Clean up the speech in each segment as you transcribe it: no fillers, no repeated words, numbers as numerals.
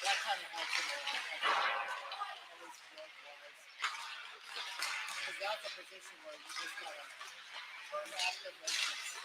That kind of helps him a lot, at least work-wise. Because that's a position where you just gotta turn off the maintenance.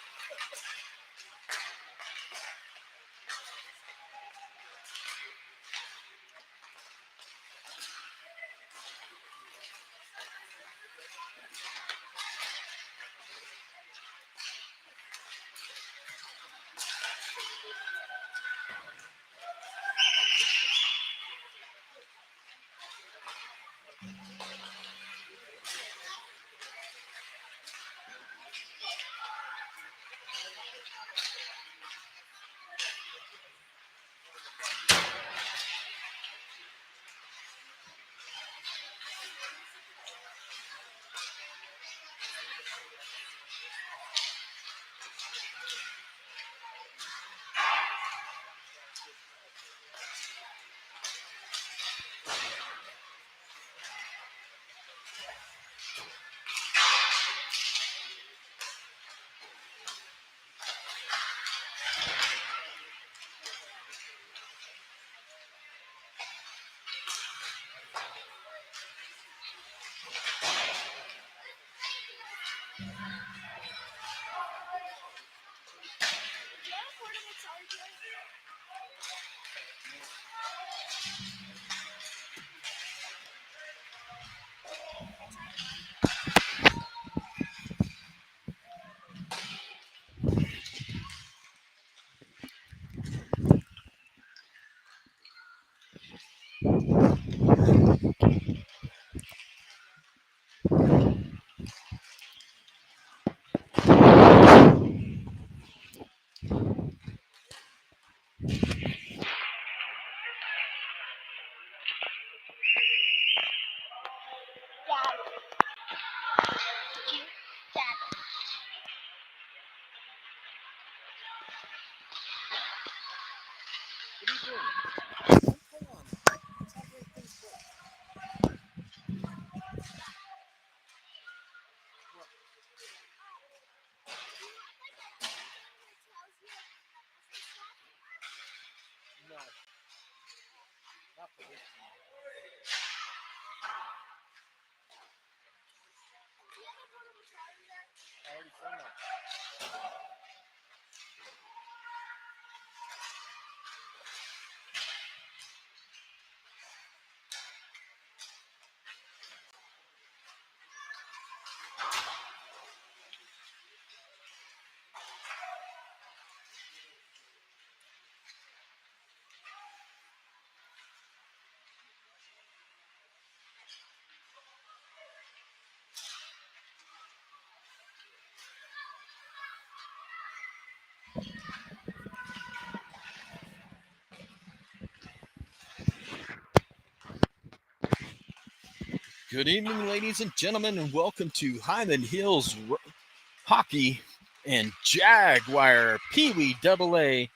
Good evening, ladies and gentlemen, and welcome to Highland Hills Hockey and Jaguar Pee Wee AA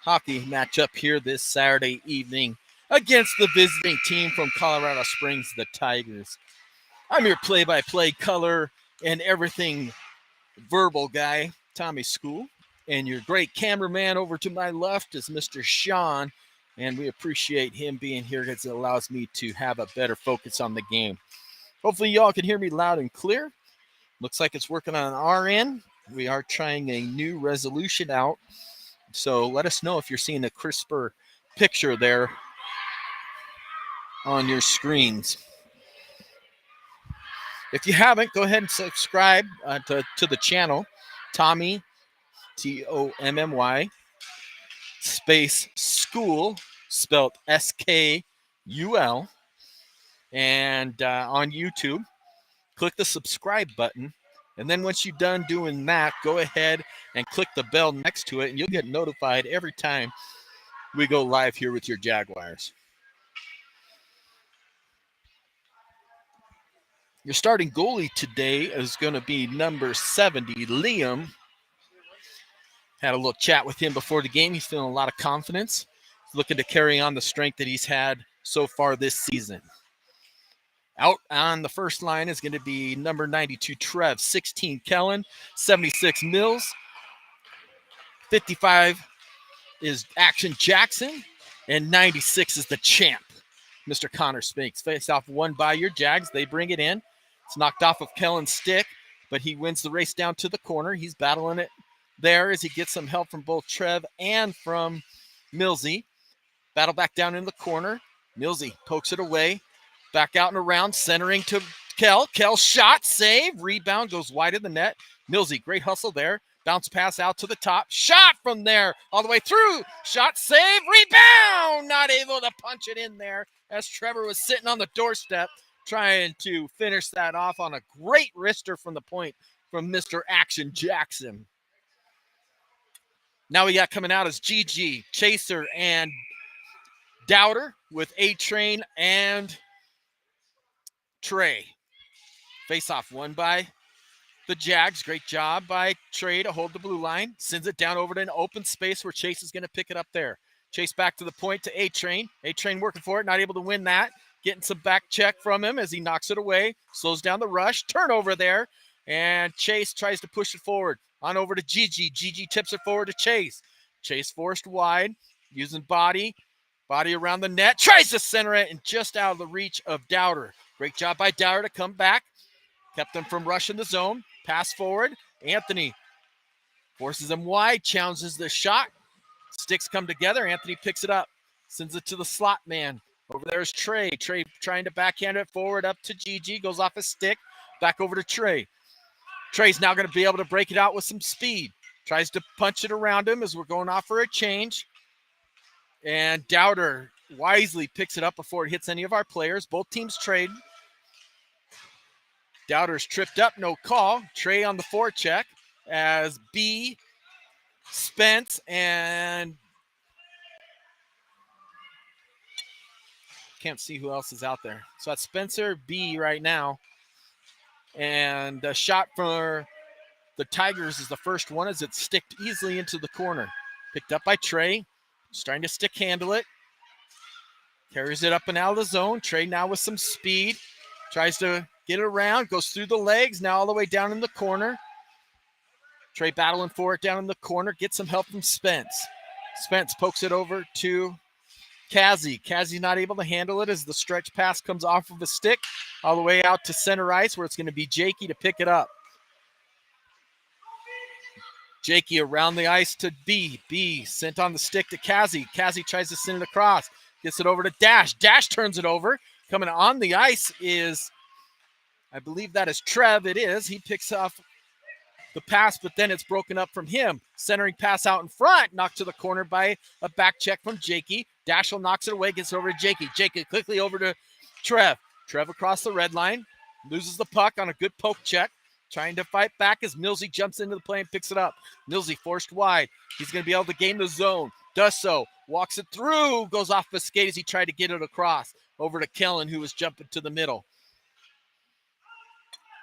hockey matchup here this Saturday evening against the visiting team from Colorado Springs, the Tigers. I'm your play-by-play color and everything verbal guy, Tommy School, and your great cameraman over to my left is Mr. Sean, and we appreciate him being here because it allows me to have a better focus on the game. Hopefully y'all can hear me loud and clear. Looks like it's working on our end. We are trying a new resolution out. So let us know if you're seeing a crisper picture there. on your screens. If you haven't, go ahead and subscribe to the channel. Tommy, Tommy, space school, spelled SKUL. And on YouTube, click the subscribe button. And then once you're done doing that, go ahead and click the bell next to it, and you'll get notified every time we go live here with your Jaguars. Your starting goalie today is going to be number 70, Liam. Had a little chat with him before the game. He's feeling a lot of confidence. He's looking to carry on the strength that he's had so far this season. Out on the first line is going to be number 92, Trev, 16, Kellen, 76, Mills, 55 is Action Jackson, and 96 is the champ, Mr. Connor Spinks. Face off won by your Jags. They bring it in. It's knocked off of Kellen's stick, but he wins the race down to the corner. He's battling it there as he gets some help from both Trev and from Millsy. Battle back down in the corner. Millsy pokes it away. Back out and around, centering to Kel. Kel shot, save, rebound, goes wide of the net. Millsy, great hustle there. Bounce pass out to the top. Shot from there, all the way through. Shot, save, rebound. Not able to punch it in there as Trevor was sitting on the doorstep trying to finish that off on a great wrister from the point from Mr. Action Jackson. Now we got coming out as GG, Chaser, and Doubter with A-Train and Trey. Face-off won by the Jags. Great job by Trey to hold the blue line. Sends it down over to an open space where Chase is going to pick it up there. Chase back to the point to A-Train. A-Train working for it, not able to win that. Getting some back check from him as he knocks it away. Slows down the rush. Turnover there. And Chase tries to push it forward. On over to Gigi. Gigi tips it forward to Chase. Chase forced wide. Using body. Body around the net. Tries to center it and just out of the reach of Doubter. Great job by Doubter to come back. Kept them from rushing the zone. Pass forward. Anthony forces him wide. Challenges the shot. Sticks come together. Anthony picks it up. Sends it to the slot man. Over there is Trey. Trey trying to backhand it forward up to Gigi. Goes off his stick. Back over to Trey. Trey's now going to be able to break it out with some speed. Tries to punch it around him as we're going off for a change. And Doubter wisely picks it up before it hits any of our players. Both teams trade. Doubter's tripped up, no call. Trey on the forecheck as B, Spence, and can't see who else is out there. So that's Spencer, B right now. And the shot for the Tigers is the first one as it's sticked easily into the corner. Picked up by Trey. He's trying to stick handle it. Carries it up and out of the zone. Trey now with some speed. Tries to get it around. Goes through the legs. Now all the way down in the corner. Trey battling for it down in the corner. Gets some help from Spence. Spence pokes it over to Kazzy. Kazzy not able to handle it as the stretch pass comes off of a stick all the way out to center ice where it's going to be Jakey to pick it up. Jakey around the ice to B. B sent on the stick to Kazzy. Kazzy tries to send it across. Gets it over to Dash. Dash turns it over. Coming on the ice is, I believe that is Trev. It is. He picks off the pass, but then it's broken up from him. Centering pass out in front. Knocked to the corner by a back check from Jakey. Dashel knocks it away. Gets it over to Jakey. Jakey quickly over to Trev. Trev across the red line. Loses the puck on a good poke check. Trying to fight back as Millsy jumps into the play and picks it up. Millsy forced wide. He's going to be able to gain the zone. Does so. Walks it through. Goes off the skate as he tried to get it across. Over to Kellen, who was jumping to the middle.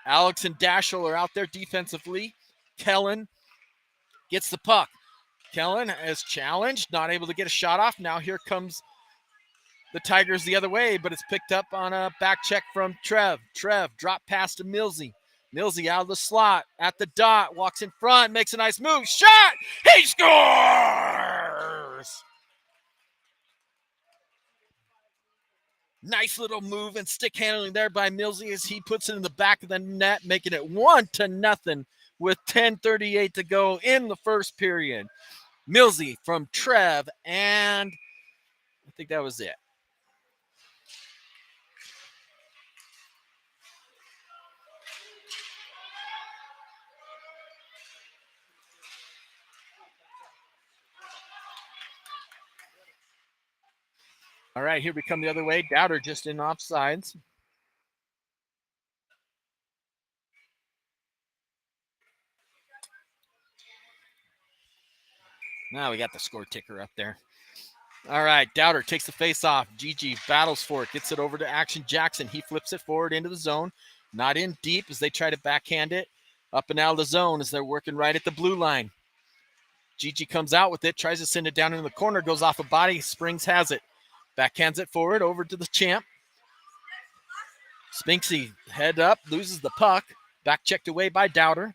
Alex and Dashel are out there defensively. Kellen gets the puck. Kellen is challenged. Not able to get a shot off. Now here comes the Tigers the other way, but it's picked up on a back check from Trev. Trev drop pass to Millsy. Millsy out of the slot, at the dot, walks in front, makes a nice move, shot! He scores! Nice little move and stick handling there by Millsy as he puts it in the back of the net, making it 1-0 with 10:38 to go in the first period. Millsy from Trev, and I think that was it. All right, here we come the other way. Doubter just in offsides. Now we got the score ticker up there. All right, Doubter takes the face off. GG battles for it, gets it over to Action Jackson. He flips it forward into the zone. Not in deep as they try to backhand it. Up and out of the zone as they're working right at the blue line. GG comes out with it, tries to send it down into the corner, goes off a body. Springs has it. Backhands it forward over to the champ. Spinksy head up, loses the puck. Back checked away by Doubter.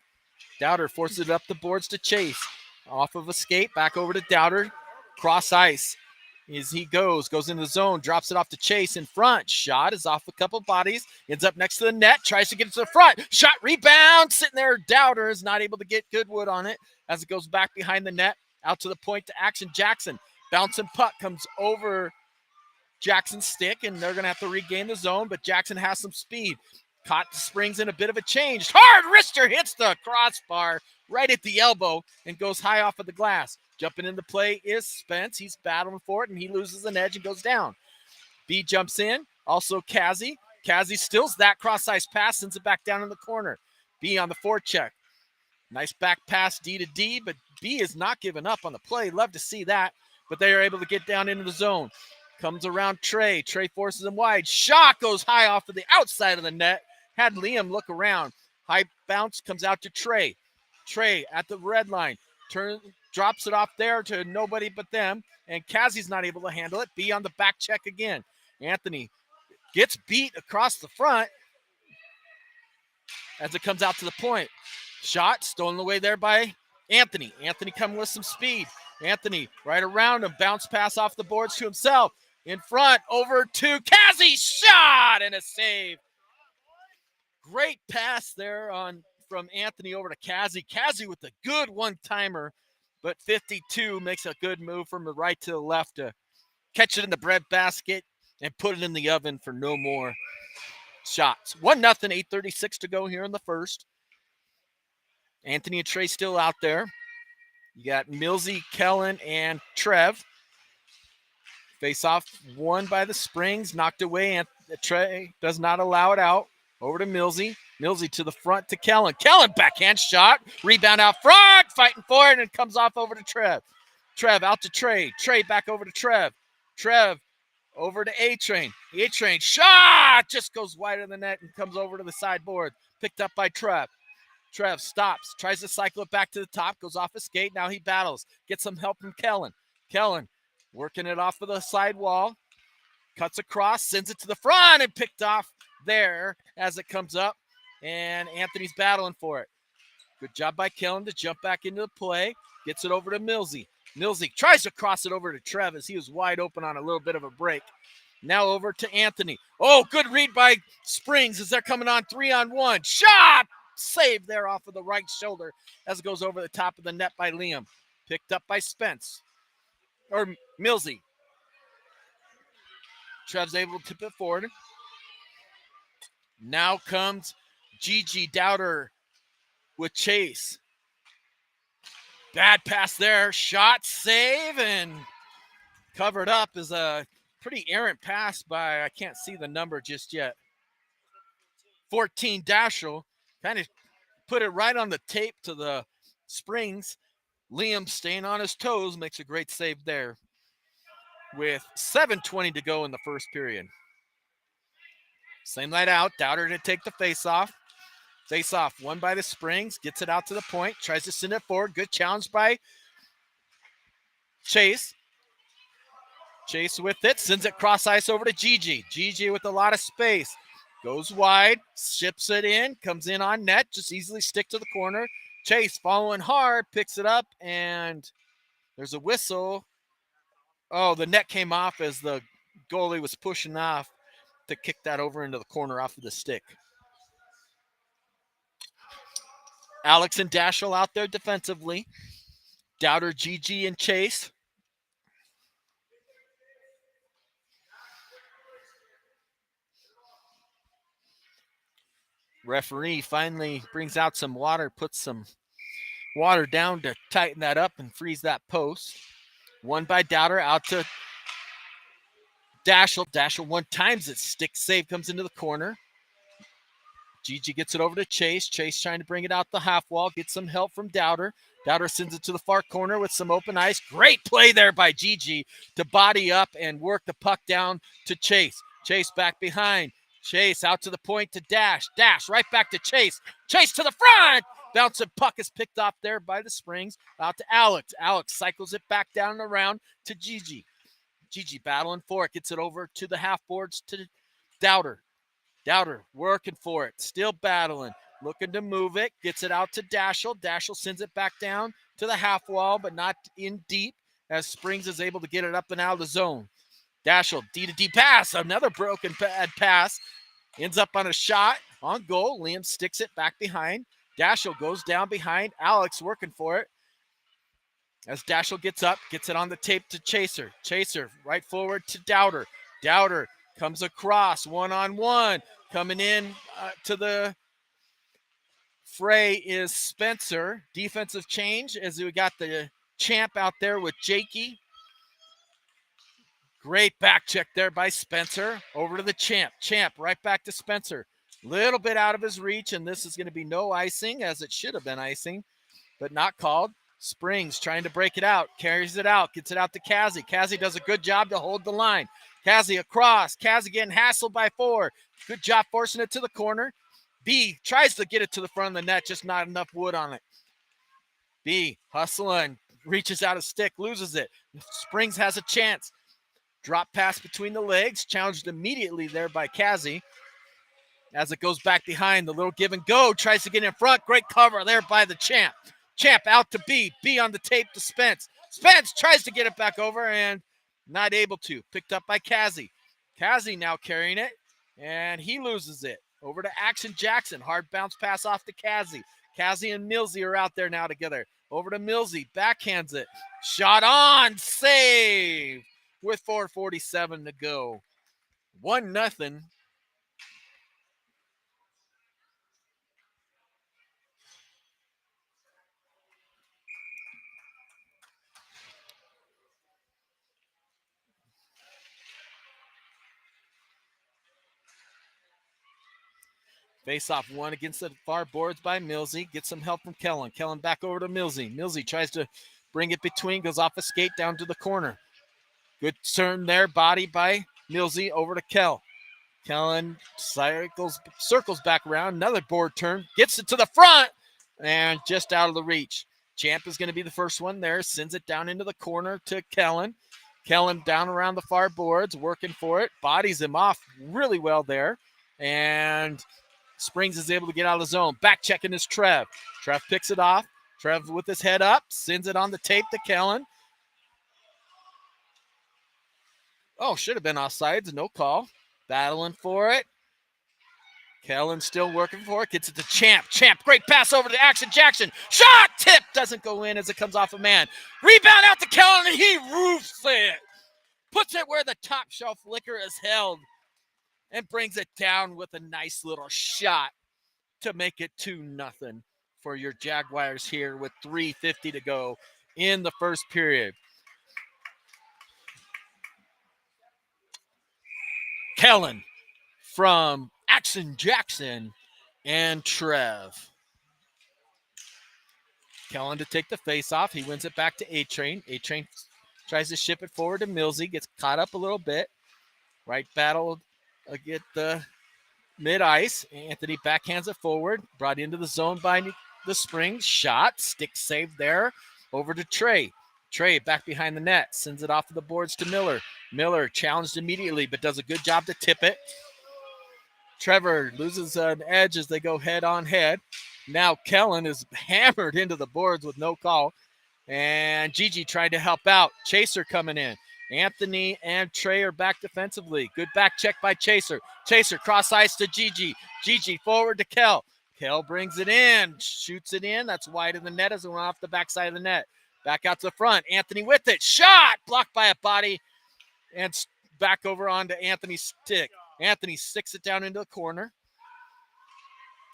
Doubter forces it up the boards to Chase. Off of a skate, back over to Doubter. Cross ice as he goes into the zone, drops it off to Chase in front. Shot is off a couple bodies, ends up next to the net, tries to get it to the front. Shot, rebound, sitting there. Doubter is not able to get Goodwood on it as it goes back behind the net, out to the point to Action Jackson. Bouncing puck comes over Jackson's stick, and they're going to have to regain the zone, but Jackson has some speed. Caught Springs in a bit of a change. Hard wrister hits the crossbar right at the elbow and goes high off of the glass. Jumping into play is Spence. He's battling for it, and he loses an edge and goes down. B jumps in. Also Kazi. Kazi steals that cross-ice pass, sends it back down in the corner. B on the forecheck. Nice back pass D to D, but B is not giving up on the play. Love to see that, but they are able to get down into the zone. Comes around Trey. Trey forces him wide. Shot goes high off of the outside of the net. Had Liam look around. High bounce comes out to Trey. Trey at the red line. Drops it off there to nobody but them. And Kazi's not able to handle it. B on the back check again. Anthony gets beat across the front as it comes out to the point. Shot stolen away there by Anthony. Anthony coming with some speed. Anthony right around him. Bounce pass off the boards to himself. In front, over to Kazi. Shot and a save. Great pass there from Anthony over to Kazi. Kazi with a good one-timer, but 52 makes a good move from the right to the left to catch it in the bread basket and put it in the oven for no more shots. 1-0, 8:36 to go here in the first. Anthony and Trey still out there. You got Millsy, Kellen, and Trev. Face off won by the Springs, knocked away, and Trey does not allow it out. Over to Millsy. Millsy to the front to Kellen. Kellen backhand shot. Rebound out front. Fighting for it, and it comes off over to Trev. Trev out to Trey. Trey back over to Trev. Trev over to A-Train. A-Train shot just goes wide of the net and comes over to the sideboard. Picked up by Trev. Trev stops, tries to cycle it back to the top, goes off a skate. Now he battles. Gets some help from Kellen. Kellen working it off of the side wall. Cuts across, sends it to the front, and picked off there as it comes up. And Anthony's battling for it. Good job by Kellen to jump back into the play. Gets it over to Millsy. Millsy tries to cross it over to Trev as he was wide open on a little bit of a break. Now over to Anthony. Oh, good read by Springs as they're coming on 3-on-1. Shot! Save there off of the right shoulder as it goes over the top of the net by Liam. Picked up by Spence. Or Millsy. Trev's able to tip it forward. Now comes Gigi Doubter with Chase. Bad pass there. Shot, save, and covered up is a pretty errant pass by, I can't see the number just yet, 14 Dashel. Kind of put it right on the tape to the Springs. Liam staying on his toes makes a great save there with 7:20 to go in the first period. Same light out. Doubter to take the face-off. Face-off won by the Springs. Gets it out to the point. Tries to send it forward. Good challenge by Chase. Chase with it. Sends it cross ice over to Gigi. Gigi with a lot of space. Goes wide. Ships it in. Comes in on net. Just easily stick to the corner. Chase following hard. Picks it up. And there's a whistle. Oh, the net came off as the goalie was pushing off to kick that over into the corner off of the stick. Alex and Dashel out there defensively. Doubter, Gigi, and Chase. Referee finally brings out some water, puts some water down to tighten that up and freeze that post. Won by Doubter, out to Dashel. Dashel one times it. Stick save comes into the corner. Gigi gets it over to Chase. Chase trying to bring it out the half wall. Gets some help from Dowder. Dowder sends it to the far corner with some open ice. Great play there by Gigi to body up and work the puck down to Chase. Chase back behind. Chase out to the point to Dash. Dash right back to Chase. Chase to the front. Bouncing puck is picked off there by the Springs. Out to Alex. Alex cycles it back down and around to Gigi. Gigi battling for it. Gets it over to the half boards to Dowder. Dowder working for it. Still battling. Looking to move it. Gets it out to Dashel. Dashel sends it back down to the half wall, but not in deep as Springs is able to get it up and out of the zone. Dashel, D-to-D pass. Another broken bad pass. Ends up on a shot on goal. Liam sticks it back behind. Dashel goes down behind. Alex working for it. As Dashel gets up, gets it on the tape to Chaser. Chaser right forward to Dowder. Dowder comes across one-on-one. Coming in to the fray is Spencer. Defensive change as we got the champ out there with Jakey. Great back check there by Spencer. Over to the champ. Champ right back to Spencer. Little bit out of his reach, and this is going to be no icing, as it should have been icing, but not called. Springs trying to break it out. Carries it out. Gets it out to Kazi. Kazi does a good job to hold the line. Kazi across. Kazi getting hassled by 4. Good job forcing it to the corner. B tries to get it to the front of the net, just not enough wood on it. B hustling. Reaches out a stick. Loses it. Springs has a chance. Drop pass between the legs. Challenged immediately there by Kazi. As it goes back behind, the little give and go. Tries to get in front. Great cover there by the champ. Champ out to B. B on the tape to Spence. Spence tries to get it back over and not able to. Picked up by Kazi. Kazi now carrying it, and he loses it. Over to Action Jackson. Hard bounce pass off to Kazi. Kazi and Millsy are out there now together. Over to Millsy. Backhands it. Shot on. Save with 4:47 to go. 1-0. Face off one against the far boards by Millsy. Gets some help from Kellen. Kellen back over to Millsy. Millsy tries to bring it between. Goes off a skate down to the corner. Good turn there. Body by Millsy over to Kell. Kellen circles back around. Another board turn. Gets it to the front. And just out of the reach. Champ is going to be the first one there. Sends it down into the corner to Kellen. Kellen down around the far boards. Working for it. Bodies him off really well there. And Springs is able to get out of the zone. Back checking is Trev. Trev picks it off. Trev with his head up. Sends it on the tape to Kellen. Oh, should have been offsides. No call. Battling for it. Kellen still working for it. Gets it to Champ. Champ, great pass over to Action Jackson. Shot! Tip! Doesn't go in as it comes off a man. Rebound out to Kellen, and he roofs it. Puts it where the top shelf liquor is held. And brings it down with a nice little shot to make it 2-0 for your Jaguars here with 3:50 to go in the first period. Kellen from Action Jackson and Trev. Kellen to take the face off. He wins it back to A-Train. A-Train tries to ship it forward to Millsy. Gets caught up a little bit. Right battle. Get the mid-ice. Anthony backhands it forward. Brought into the zone by the Springs. Shot. Stick save there. Over to Trey. Trey back behind the net. Sends it off of the boards to Miller. Miller challenged immediately, but does a good job to tip it. Trevor loses an edge as they go head on head. Now Kellen is hammered into the boards with no call. And Gigi tried to help out. Chaser coming in. Anthony and Trey are back defensively. Good back check by Chaser. Chaser cross ice to Gigi. Gigi forward to Kel. Kel brings it in. Shoots it in. That's wide of the net as it went off the backside of the net. Back out to the front. Anthony with it. Shot! Blocked by a body. And back over onto Anthony's stick. Anthony sticks it down into the corner.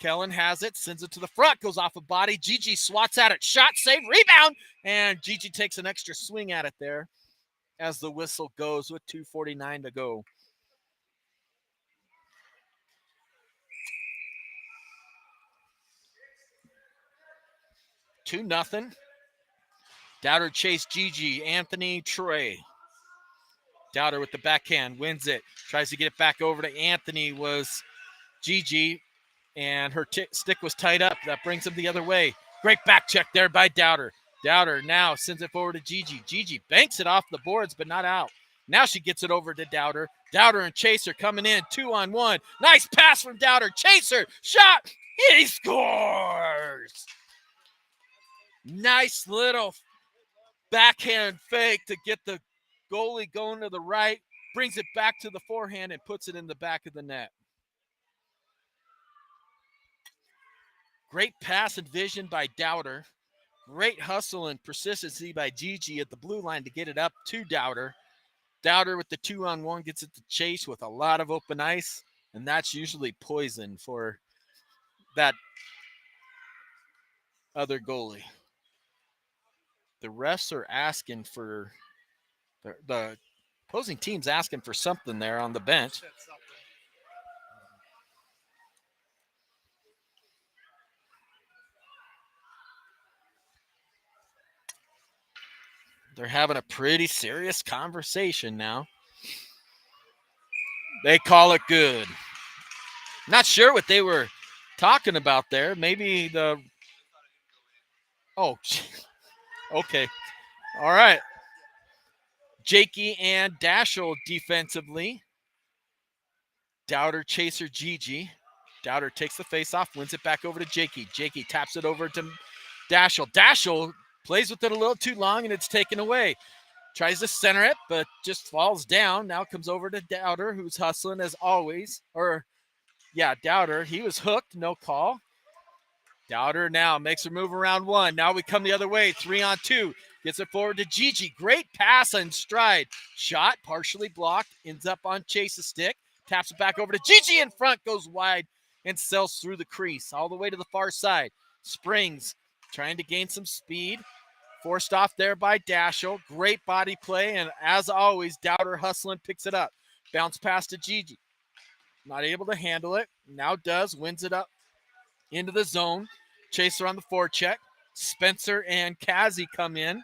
Kellen has it. Sends it to the front. Goes off a body. Gigi swats at it. Shot, save, rebound. And Gigi takes an extra swing at it there. as the whistle goes with 2:49 to go. Two nothing. Dowder chased Gigi, Anthony, Trey. Dowder with the backhand, wins it. Tries to get it back over to Anthony, was Gigi, and her stick was tied up. That brings him the other way. Great back check there by Dowder. Dowder now sends it forward to Gigi. Gigi banks it off the boards, but not out. Now she gets it over to Dowder. Dowder and Chaser coming in 2-on-1. Nice pass from Dowder. Chaser, shot. He scores. Nice little backhand fake to get the goalie going to the right. Brings it back to the forehand and puts it in the back of the net. Great pass and vision by Dowder. Great hustle and persistency by Gigi at the blue line to get it up to Dowder. Dowder with the 2-on-1 gets it to Chase with a lot of open ice, and that's usually poison for that other goalie. The refs are asking for the opposing team's asking for something there on the bench. They're having a pretty serious conversation now. They call it good. Not sure what they were talking about there. Maybe the... Oh, okay. All right. Jakey and Dashel defensively. Dowder, Chaser, Gigi. Dowder takes the face-off, wins it back over to Jakey. Jakey taps it over to Dashel. Dashel plays with it a little too long, and it's taken away. Tries to center it, but just falls down. Now comes over to Dowder, who's hustling as always. Dowder. He was hooked, no call. Dowder now makes her move around one. Now we come the other way, 3-on-2. Gets it forward to Gigi. Great pass and stride. Shot, partially blocked, ends up on Chase's stick. Taps it back over to Gigi in front, goes wide, and sails through the crease all the way to the far side. Springs trying to gain some speed. Forced off there by Dashel. Great body play, and as always, Dowder hustling, picks it up. Bounce pass to Gigi. Not able to handle it. Now does, wins it up into the zone. Chaser on the forecheck. Spencer and Kazi come in.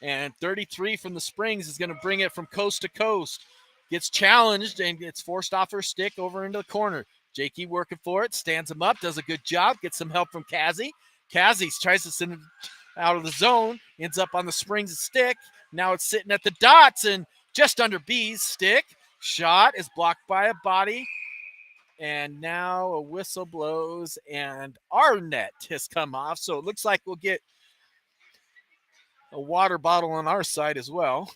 And 33 from the Springs is going to bring it from coast to coast. Gets challenged and gets forced off her stick over into the corner. Jakey working for it, stands him up, does a good job, gets some help from Kazi. Kazi tries to send him out of the zone, ends up on the Springs' stick. Now it's sitting at the dots and just under B's stick. Shot is blocked by a body. And now a whistle blows and our net has come off. So it looks like we'll get a water bottle on our side as well.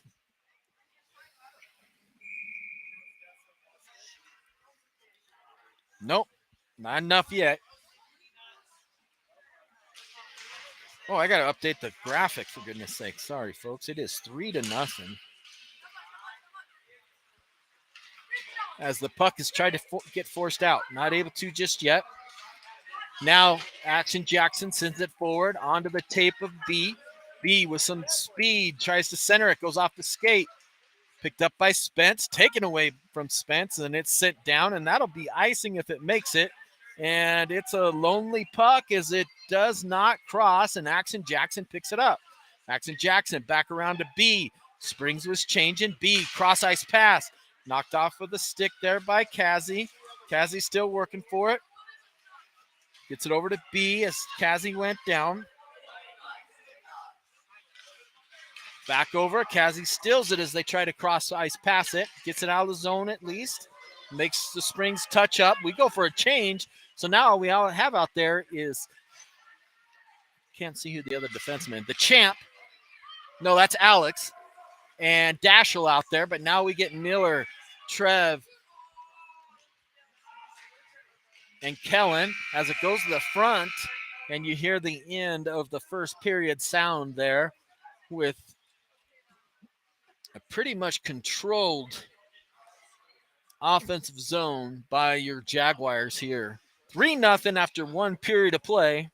Nope, not enough yet. Oh, I got to update the graphic, for goodness sake. Sorry, folks. It is 3-0. As the puck is trying to get forced out. Not able to just yet. Now, Action Jackson sends it forward onto the tape of B. B with some speed, tries to center it, goes off the skate. Picked up by Spence, taken away from Spence, and it's sent down, and that'll be icing if it makes it. And it's a lonely puck as it does not cross, and Action Jackson picks it up. Action Jackson back around to B. Springs was changing. B, cross ice pass. Knocked off with a stick there by Kazi. Kazi still working for it. Gets it over to B as Kazi went down. Back over. Kazi steals it as they try to cross ice pass it. Gets it out of the zone at least. Makes the Springs touch up. We go for a change. So now all we have out there is, can't see who the other defenseman, the champ. No, that's Alex. And Dashel out there. But now we get Miller, Trev, and Kellen as it goes to the front. And you hear the end of the first period sound there with a pretty much controlled offensive zone by your Jaguars here. 3-0 after one period of play.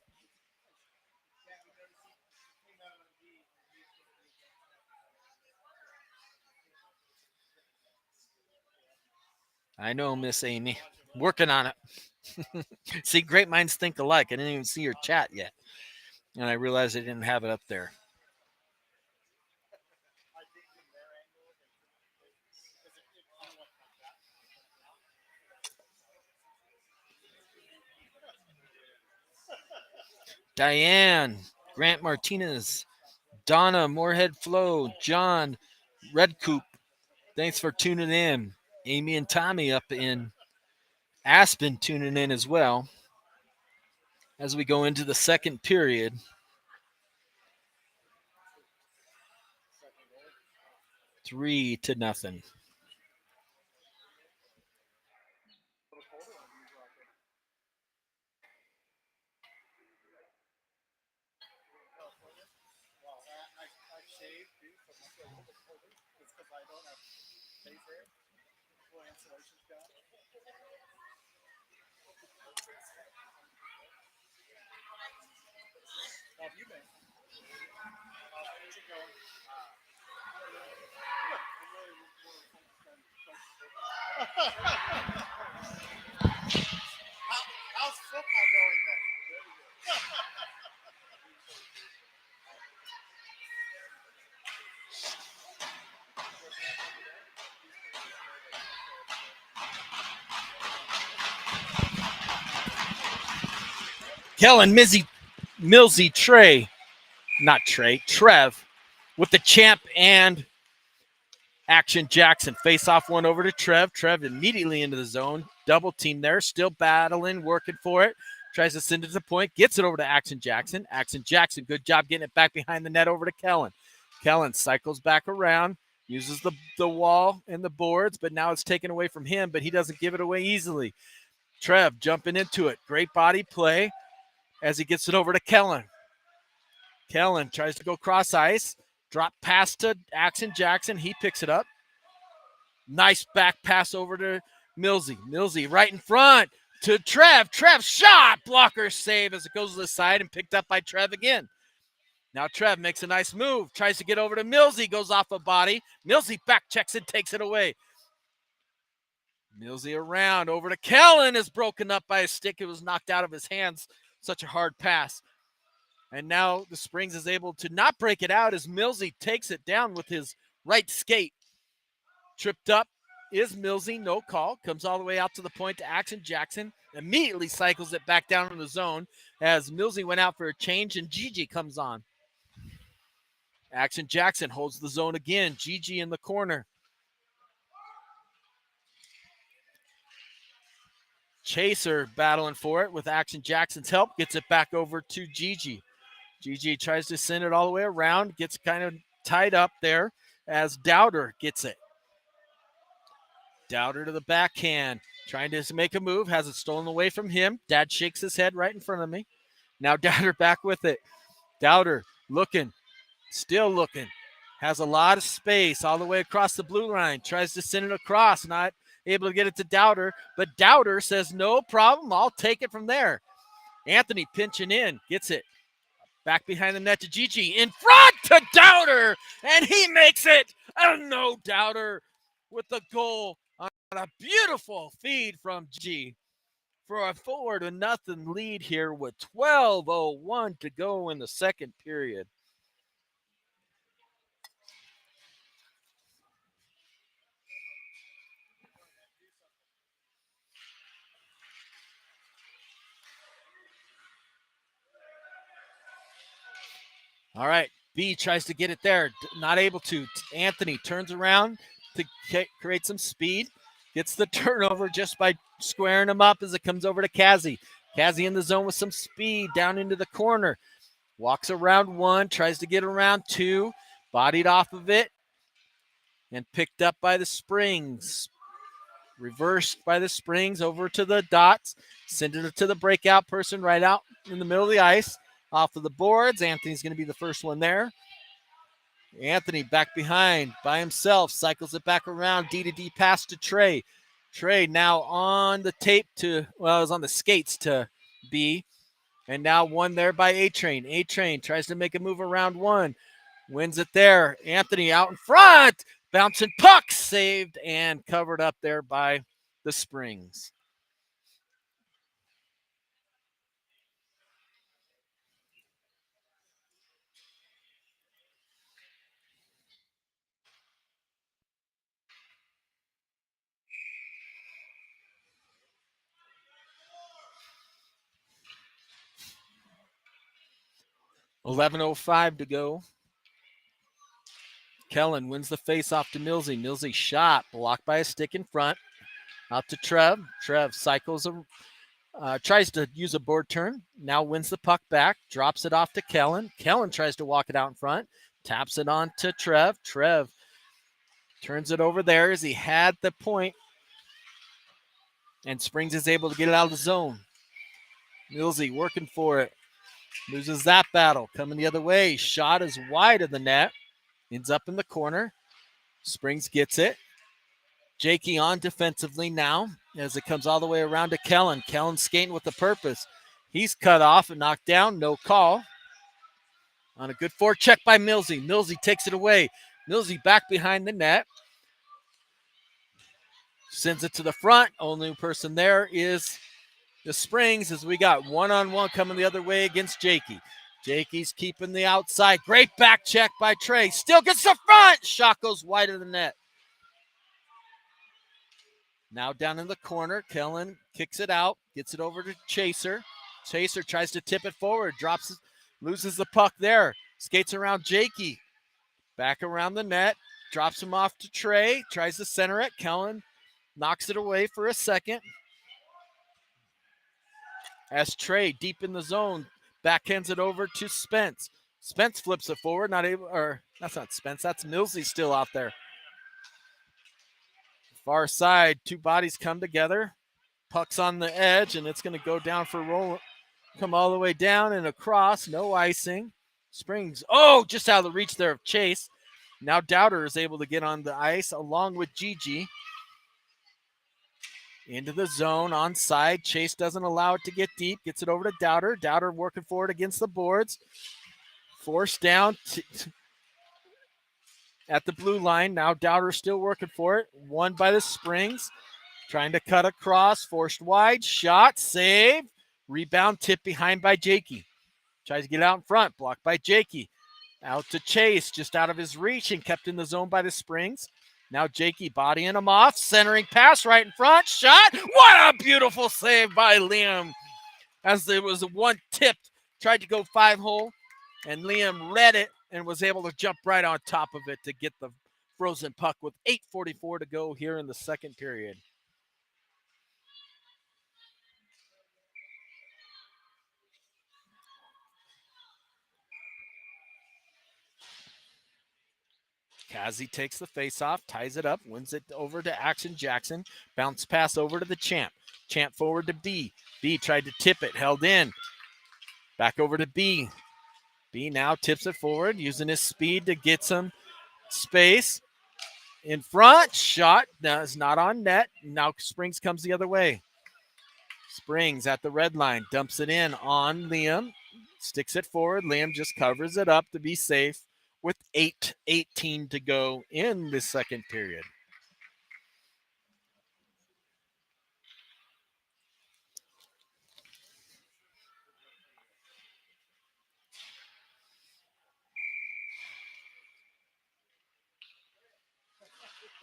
I know, Miss Amy. Working on it. See, great minds think alike. I didn't even see your chat yet. And I realized I didn't have it up there. I think from their angle, because it kind of went like that. Diane, Grant Martinez, Donna, Moorhead Flow, John, Redcoop. Thanks for tuning in. Amy and Tommy up in Aspen tuning in as well as we go into the second period. Second goal. 3-0. A little colder than usual out there. California. Well, I shaved too, so it must be a little bit colder. It's because I don't have face hair. Full insulation's gone. How have you been? How's it going? How's football going then? Kellen, Millsy, Trev with the champ and Action Jackson. Face off one over to Trev. Trev immediately into the zone. Double team there. Still battling, working for it. Tries to send it to the point. Gets it over to Action Jackson. Action Jackson, good job getting it back behind the net over to Kellen. Kellen cycles back around. Uses the wall and the boards, but now it's taken away from him, but he doesn't give it away easily. Trev jumping into it. Great body play as he gets it over to Kellen. Kellen tries to go cross ice. Drop pass to Action Jackson. He picks it up. Nice back pass over to Millsy. Millsy right in front to Trev. Trev shot. Blocker save as it goes to the side and picked up by Trev again. Now Trev makes a nice move. Tries to get over to Millsy. Goes off a body. Millsy back checks and takes it away. Millsy around over to Kellen is broken up by a stick. It was knocked out of his hands. Such a hard pass. And now the Springs is able to not break it out as Millsy takes it down with his right skate. Tripped up is Millsy, no call. Comes all the way out to the point to Action Jackson. Immediately cycles it back down in the zone as Millsy went out for a change and Gigi comes on. Action Jackson holds the zone again. Gigi in the corner. Chaser battling for it with Action Jackson's help. Gets it back over to Gigi. Gigi tries to send it all the way around. Gets kind of tied up there as Dowder gets it. Dowder to the backhand. Trying to make a move. Has it stolen away from him. Dad shakes his head right in front of me. Now Dowder back with it. Dowder looking. Still looking. Has a lot of space all the way across the blue line. Tries to send it across. Not able to get it to Dowder. But Dowder says, no problem. I'll take it from there. Anthony pinching in. Gets it. Back behind the net to Gigi. In front to Dowder. And he makes it. Oh, no, Dowder with the goal on a beautiful feed from Gigi for a 4-0 lead here with 12:01 to go in the second period. All right, B tries to get it there. Not able to. Anthony turns around to create some speed. Gets the turnover just by squaring him up as it comes over to Kazi. Kazi in the zone with some speed down into the corner. Walks around one, tries to get around two. Bodied off of it and picked up by the Springs. Reversed by the Springs over to the dots. Send it to the breakout person right out in the middle of the ice. Off of the boards. Anthony's going to be the first one there. Anthony back behind by himself. Cycles it back around. D-to-D pass to Trey. Trey now on the tape to, well, it was on the skates to B. And now one there by A-Train. A-Train tries to make a move around one. Wins it there. Anthony out in front. Bouncing puck saved and covered up there by the Springs. $11:05 to go. Kellen wins the face-off to Millsy. Millsy shot, blocked by a stick in front. Out to Trev. Trev cycles, tries to use a board turn. Now wins the puck back, drops it off to Kellen. Kellen tries to walk it out in front, taps it on to Trev. Trev turns it over there as he had the point, and Springs is able to get it out of the zone. Millsy working for it. Loses that battle. Coming the other way. Shot is wide of the net. Ends up in the corner. Springs gets it. Jakey on defensively now as it comes all the way around to Kellen. Kellen skating with a purpose. He's cut off and knocked down. No call. On a good forecheck by Millsy. Millsy takes it away. Millsy back behind the net. Sends it to the front. Only person there is the Springs as we got one-on-one coming the other way against Jakey. Jakey's keeping the outside. Great back check by Trey. Still gets the front. Shot goes wide of the net. Now down in the corner, Kellen kicks it out, gets it over to Chaser. Chaser tries to tip it forward, drops, loses the puck there. Skates around Jakey. Back around the net, drops him off to Trey, tries to center it. Kellen knocks it away for a second. As Trey, deep in the zone, backhands it over to Spence. Spence flips it forward, not able, or that's not Spence, that's Millsy still out there. Far side, two bodies come together. Puck's on the edge, and it's going to go down for roll. Come all the way down and across, no icing. Springs, just out of the reach there of Chase. Now Dowder is able to get on the ice along with Gigi. Into the zone, onside. Chase doesn't allow it to get deep. Gets it over to Dowder. Dowder working for it against the boards. Forced down at the blue line. Now Dowder still working for it. Won by the Springs. Trying to cut across. Forced wide. Shot. Save. Rebound tip behind by Jakey. Tries to get out in front. Blocked by Jakey. Out to Chase. Just out of his reach and kept in the zone by the Springs. Now Jakey bodying him off. Centering pass right in front. Shot. What a beautiful save by Liam. As there was one tipped. Tried to go 5-hole. And Liam read it and was able to jump right on top of it to get the frozen puck with 8:44 to go here in the second period. Kazi takes the faceoff, ties it up, wins it over to Action Jackson. Bounce pass over to the Champ. Champ forward to B. B tried to tip it, held in. Back over to B. B now tips it forward, using his speed to get some space. In front, shot. Now it's not on net. Now Springs comes the other way. Springs at the red line, dumps it in on Liam. Sticks it forward. Liam just covers it up to be safe with 8:18 to go in the second period.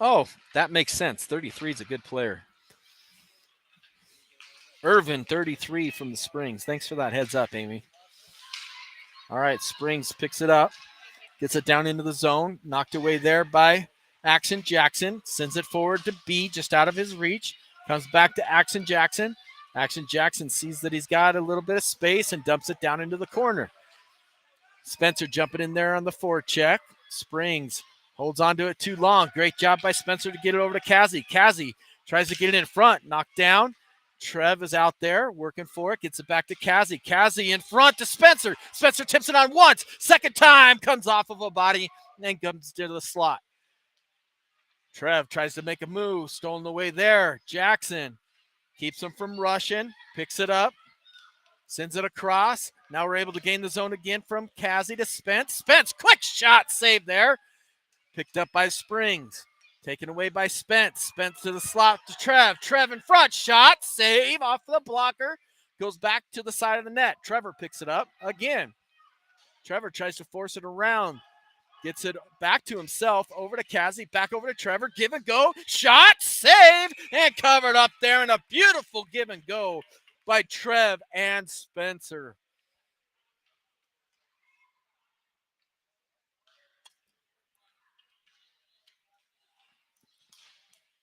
Oh, that makes sense. 33 is a good player. Irvin, 33 from the Springs. Thanks for that heads up, Amy. All right, Springs picks it up. Gets it down into the zone. Knocked away there by Action Jackson. Sends it forward to B, just out of his reach. Comes back to Action Jackson. Action Jackson sees that he's got a little bit of space and dumps it down into the corner. Spencer jumping in there on the forecheck. Springs holds on to it too long. Great job by Spencer to get it over to Kazi. Kazi tries to get it in front. Knocked down. Trev is out there working for it. Gets it back to Kazi. Kazi in front to Spencer. Spencer tips it on once. Second time comes off of a body and then comes to the slot. Trev tries to make a move. Stolen away there. Jackson keeps him from rushing. Picks it up. Sends it across. Now we're able to gain the zone again from Kazi to Spence. Spence, quick shot save there. Picked up by Springs. Taken away by Spence. Spence to the slot to Trev. Trev in front. Shot. Save off the blocker. Goes back to the side of the net. Trevor picks it up again. Trevor tries to force it around. Gets it back to himself. Over to Kazi. Back over to Trevor. Give and go. Shot. Save. And covered up there. And a beautiful give and go by Trev and Spencer.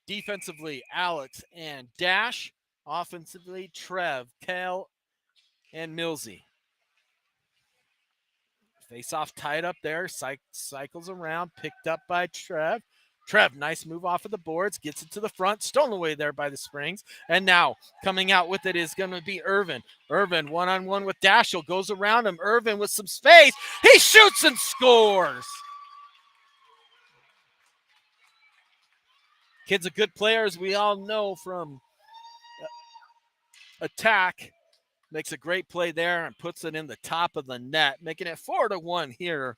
Defensively, Alex and Dash. Offensively, Trev, Kel, and Millsy. Face-off tied up there. Cycles around. Picked up by Trev. Trev, nice move off of the boards. Gets it to the front. Stolen away there by the Springs. And now coming out with it is going to be Irvin. Irvin one-on-one with Dashel. Goes around him. Irvin with some space. He shoots and scores. Kid's a good player, as we all know from attack. Makes a great play there and puts it in the top of the net, making it 4-1 here.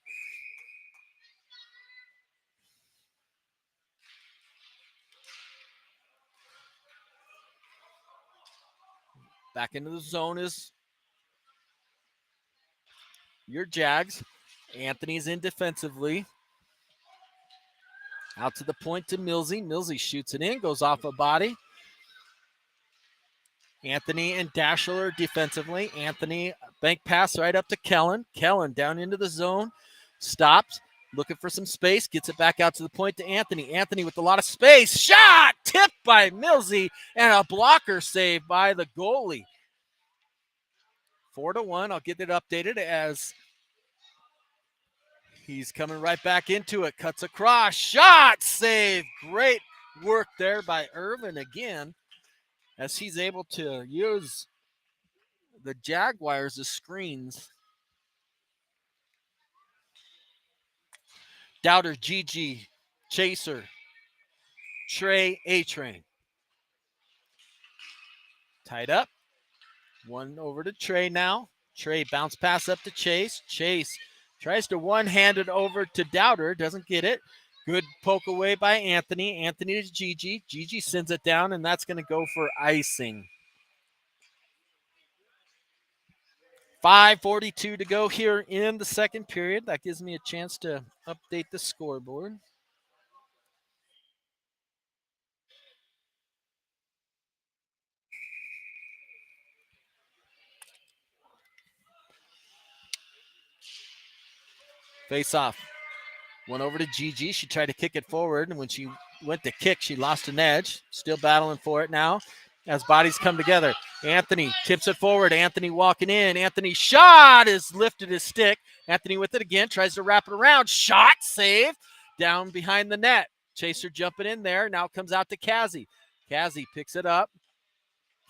Back into the zone is your Jags. Anthony's in defensively. Out to the point to Millsy. Millsy shoots it in, goes off a body. Anthony and Dashler defensively. Anthony, bank pass right up to Kellen. Kellen down into the zone. Stops, looking for some space. Gets it back out to the point to Anthony. Anthony with a lot of space. Shot! Tipped by Millsy and a blocker save by the goalie. 4-1. I'll get it updated as he's coming right back into it. Cuts across. Shot! Save. Great work there by Irvin again, as he's able to use the Jaguars as screens. Doubter, Gigi, Chaser, Trey, A-Train. Tied up. One over to Trey now. Trey bounce pass up to Chase. Chase tries to one-hand it over to Doubter. Doesn't get it. Good poke away by Anthony. Anthony to Gigi. Gigi sends it down, and that's going to go for icing. 5:42 to go here in the second period. That gives me a chance to update the scoreboard. Face off. Went over to Gigi. She tried to kick it forward, and when she went to kick, she lost an edge. Still battling for it now as bodies come together. Anthony tips it forward. Anthony walking in. Anthony shot is lifted his stick. Anthony with it again. Tries to wrap it around. Shot saved. Down behind the net. Chaser jumping in there. Now comes out to Kazi. Kazi picks it up.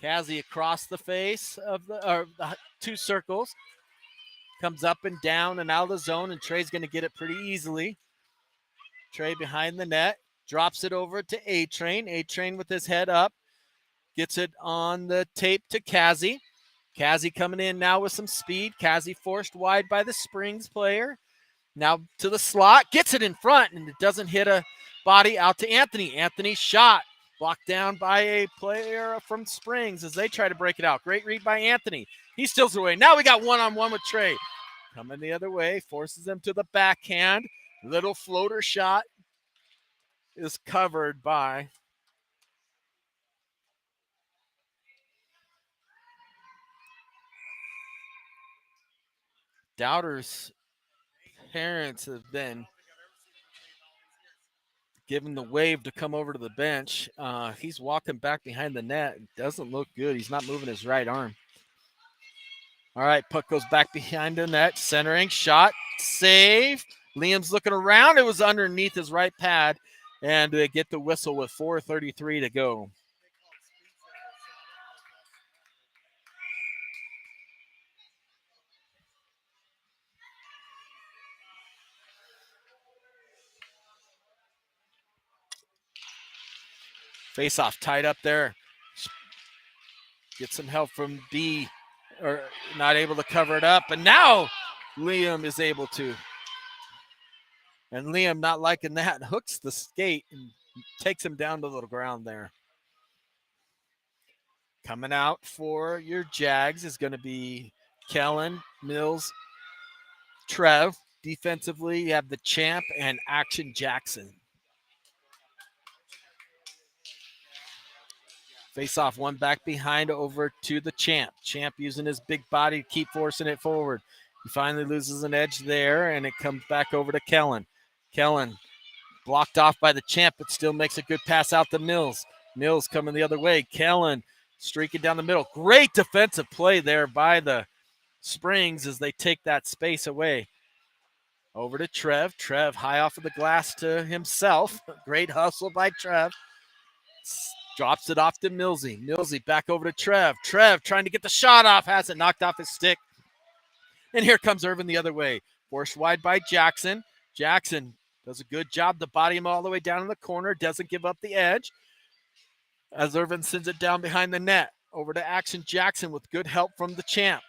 Kazi across the face of the two circles. Comes up and down and out of the zone, and Trey's going to get it pretty easily. Trey behind the net. Drops it over to A-Train. A-Train with his head up. Gets it on the tape to Kazi. Kazi coming in now with some speed. Kazi forced wide by the Springs player. Now to the slot. Gets it in front, and it doesn't hit a body. Out to Anthony. Anthony shot. Blocked down by a player from Springs as they try to break it out. Great read by Anthony. He steals away. Now we got one-on-one with Trey. Coming the other way. Forces him to the backhand. Little floater shot is covered by Doubter's parents have been given the wave to come over to the bench. He's walking back behind the net. Doesn't look good. He's not moving his right arm. All right, puck goes back behind the net. Centering, shot, save. Liam's looking around. It was underneath his right pad. And they get the whistle with 4:33 to go. Face off tied up there. Get some help from B, or not able to cover it up. And now Liam is able to. And Liam not liking that. Hooks the skate and takes him down to the ground there. Coming out for your Jags is going to be Kellen, Mills, Trev. Defensively, you have the Champ and Action Jackson. Face off, one back behind over to the Champ. Champ using his big body to keep forcing it forward. He finally loses an edge there, and it comes back over to Kellen. Kellen blocked off by the Champ, but still makes a good pass out to Mills. Mills coming the other way. Kellen streaking down the middle. Great defensive play there by the Springs as they take that space away. Over to Trev. Trev high off of the glass to himself. Great hustle by Trev. Drops it off to Millsy. Millsy back over to Trev. Trev trying to get the shot off. Has it knocked off his stick. And here comes Irvin the other way. Forced wide by Jackson. Jackson does a good job to body him all the way down in the corner. Doesn't give up the edge. As Irvin sends it down behind the net. Over to Action Jackson with good help from the Champ.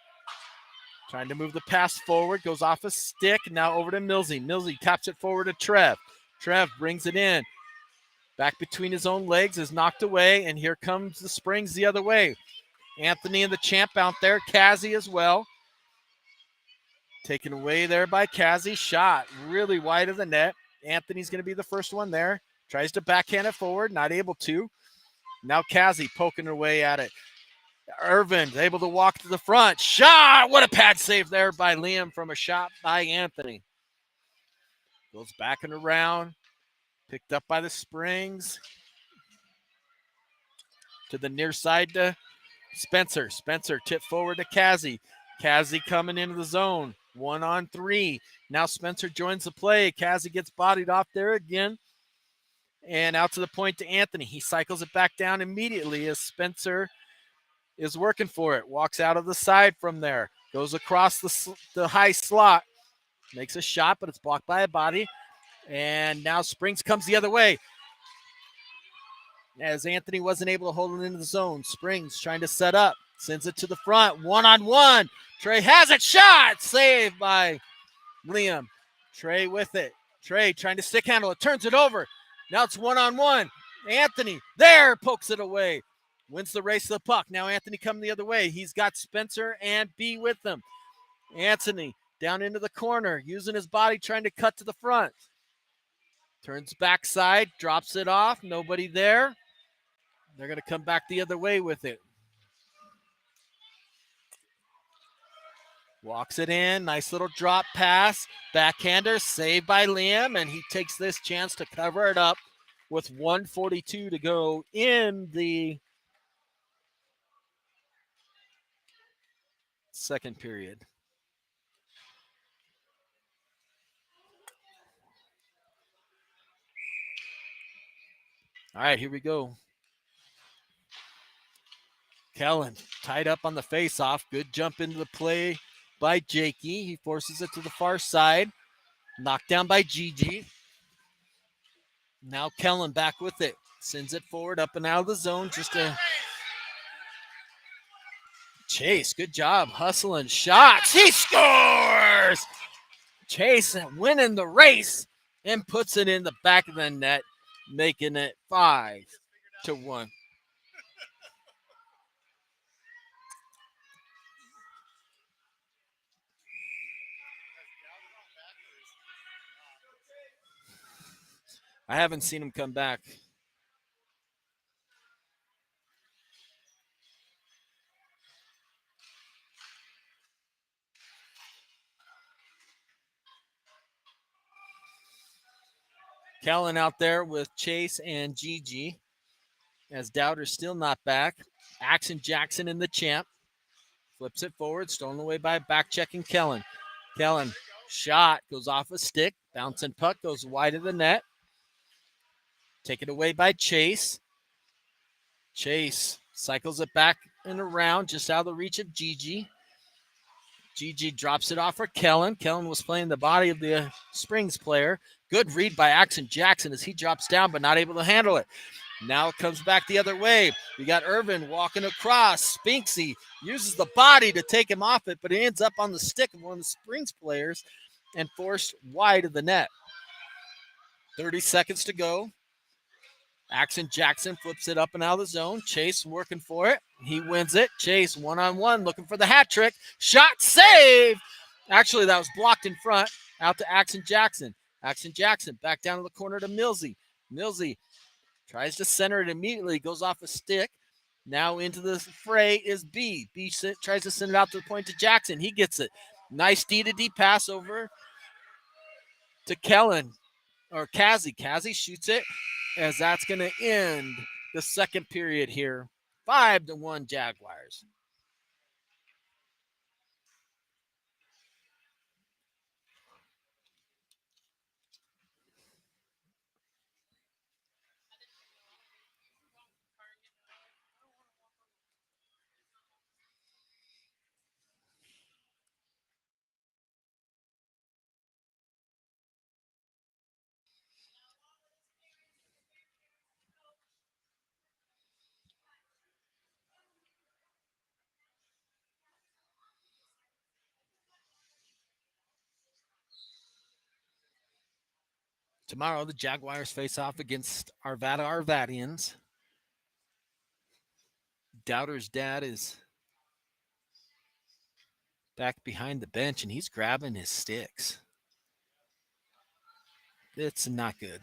Trying to move the pass forward. Goes off a stick. Now over to Millsy. Millsy taps it forward to Trev. Trev brings it in. Back between his own legs is knocked away. And here comes the Springs the other way. Anthony and the Champ out there. Kazi as well. Taken away there by Kazi. Shot really wide of the net. Anthony's going to be the first one there. Tries to backhand it forward. Not able to. Now Kazi poking away at it. Irvin able to walk to the front. Shot! What a pad save there by Liam from a shot by Anthony. Goes back and around. Picked up by the Springs. To the near side to Spencer. Spencer tipped forward to Kazi. Kazi coming into the zone. 1-on-3. Now Spencer joins the play. Kazi gets bodied off there again. And out to the point to Anthony. He cycles it back down immediately as Spencer is working for it. Walks out of the side from there. Goes across the high slot. Makes a shot, but it's blocked by a body. And now Springs comes the other way. As Anthony wasn't able to hold it into the zone. Springs trying to set up. Sends it to the front. 1-on-1. Trey has it. Shot! Saved by Liam. Trey with it. Trey trying to stick handle it. Turns it over. Now it's 1-on-1. Anthony there pokes it away. Wins the race to the puck. Now Anthony coming the other way. He's got Spencer and B with him. Anthony down into the corner. Using his body trying to cut to the front. Turns backside. Drops it off. Nobody there. They're going to come back the other way with it. Walks it in. Nice little drop pass. Backhander saved by Liam. And he takes this chance to cover it up with 1:42 to go in the second period. All right, here we go. Kellen tied up on the face-off. Good jump into the play by Jakey. He forces it to the far side. Knocked down by Gigi. Now Kellen back with it. Sends it forward up and out of the zone. Just a Chase. Good job. Hustling shots. He scores! Chase winning the race and puts it in the back of the net, making it 5-1. I haven't seen him come back. Kellen out there with Chase and Gigi. As Dowder's still not back. Action Jackson in the Champ. Flips it forward. Stolen away by back-checking Kellen. Kellen, shot. Goes off a stick. Bouncing puck. Goes wide of the net. Taken away by Chase. Chase cycles it back and around. Just out of the reach of Gigi. Gigi drops it off for Kellen. Kellen was playing the body of the Springs player. Good read by Action Jackson as he drops down but not able to handle it. Now it comes back the other way. We got Irvin walking across. Spinksy uses the body to take him off it, but it ends up on the stick of one of the Springs players and forced wide of the net. 30 seconds to go. Axon Jackson flips it up and out of the zone. Chase working for it. He wins it. Chase one-on-one looking for the hat trick. Shot save. Actually, that was blocked in front. Out to Axon Jackson. Axon Jackson back down to the corner to Millsy. Millsy tries to center it immediately. Goes off a stick. Now into the fray is B. B tries to send it out to the point to Jackson. He gets it. Nice D-to-D pass over to Kellen. Or Kazi. Kazi shoots it as that's going to end the second period here. 5-1 Jaguars. Tomorrow, the Jaguars face off against Arvadians. Doubter's dad is back behind the bench, and he's grabbing his sticks. It's not good.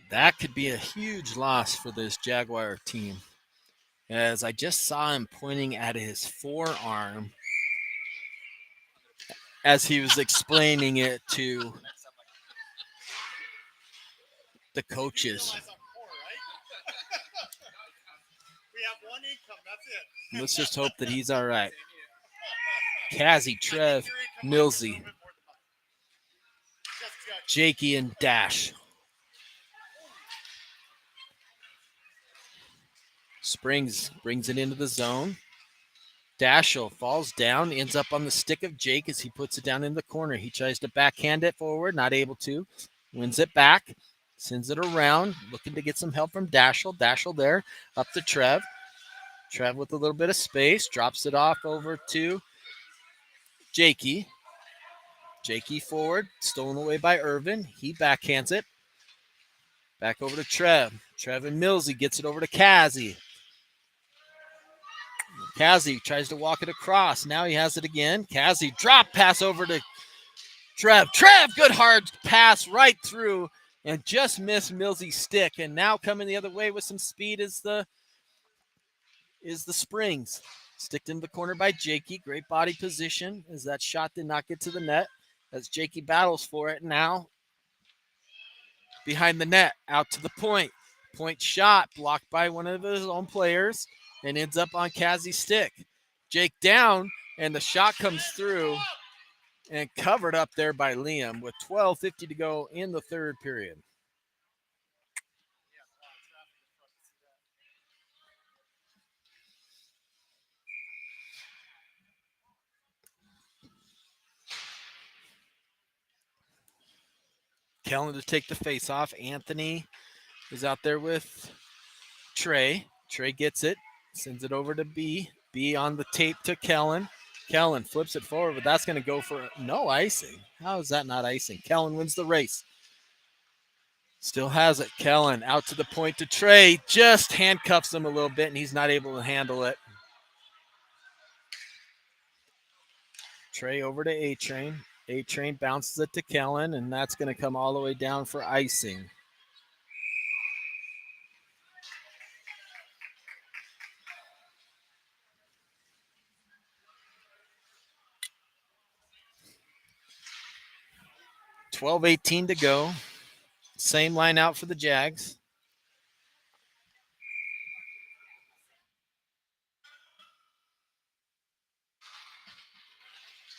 That could be a huge loss for this Jaguar team, as I just saw him pointing at his forearm as he was explaining it to the coaches. Let's just hope that he's all right. Kazi, Trev, Millsy, Jakey, and Dash. Springs brings it into the zone. Dashel falls down, ends up on the stick of Jake as he puts it down in the corner. He tries to backhand it forward, not able to. Wins it back, sends it around, looking to get some help from Dashel. Dashel there, up to Trev. Trev with a little bit of space, drops it off over to Jakey. Jakey forward, stolen away by Irvin. He backhands it. Back over to Trev. Trev and Millsy gets it over to Kazi. Kazi tries to walk it across. Now he has it again. Kazi drop pass over to Trev. Trev, good hard pass right through and just missed Millsy's stick. And now coming the other way with some speed is the Springs. Sticked in the corner by Jakey. Great body position as that shot did not get to the net. As Jakey battles for it now. Behind the net, out to the point. Point shot blocked by one of his own players and ends up on Kazi's stick. Jake down, and the shot comes through and covered up there by Liam with 12:50 to go in the third period. Kellen to take the face off. Anthony is out there with Trey. Trey gets it, sends it over to B. B on the tape to Kellen. Kellen flips it forward, but that's going to go for no icing. How is that not icing? Kellen wins the race. Still has it. Kellen out to the point to Trey. Just handcuffs him a little bit, and he's not able to handle it. Trey over to A-Train. A-Train bounces it to Kellen, and that's going to come all the way down for icing. $12:18 to go. Same line out for the Jags.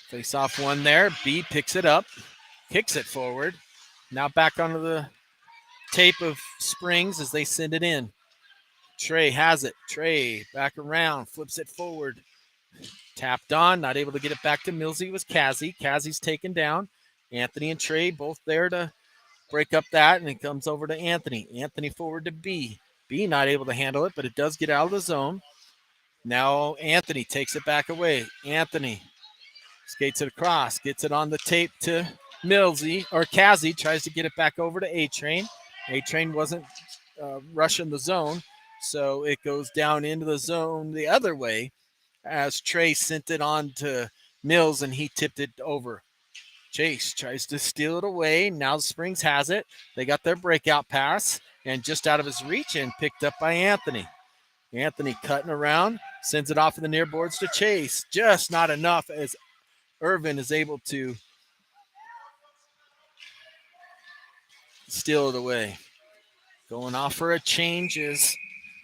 Face off one there. B picks it up, kicks it forward. Now back onto the tape of Springs as they send it in. Trey has it. Trey back around, flips it forward. Tapped on, not able to get it back to Millsy was Kazi. Kazi's taken down. Anthony and Trey both there to break up that, and it comes over to Anthony. Anthony forward to B. B not able to handle it, but it does get out of the zone. Now Anthony takes it back away. Anthony skates it across, gets it on the tape to Millsy, or Kazzy tries to get it back over to A-Train. A-Train wasn't rushing the zone, so it goes down into the zone the other way as Trey sent it on to Mills and he tipped it over. Chase tries to steal it away. Now the Springs has it. They got their breakout pass and just out of his reach and picked up by Anthony. Anthony cutting around, sends it off of the near boards to Chase. Just not enough as Irvin is able to steal it away. Going off for a change is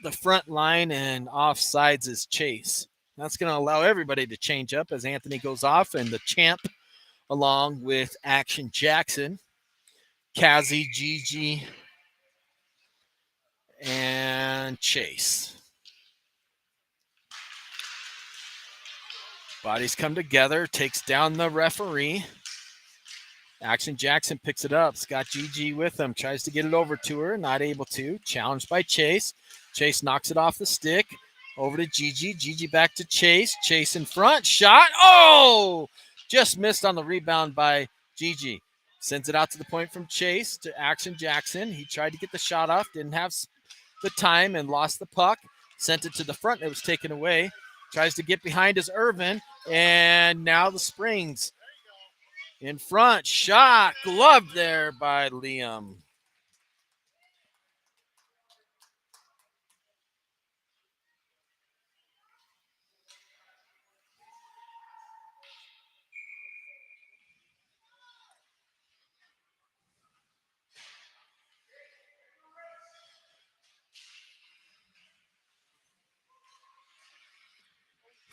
the front line, and offsides is Chase. That's going to allow everybody to change up as Anthony goes off, and the champ, along with Action Jackson, Kazzy, Gigi, and Chase. Bodies come together, takes down the referee. Action Jackson picks it up. Scott Gigi with him. Tries to get it over to her. Not able to. Challenged by Chase. Chase knocks it off the stick. Over to Gigi. Gigi back to Chase. Chase in front. Shot. Oh! Just missed on the rebound by Gigi. Sends it out to the point from Chase to Action Jackson. He tried to get the shot off. Didn't have the time and lost the puck. Sent it to the front. It was taken away. Tries to get behind his Irvin. And now the Springs in front, shot, gloved there by Liam.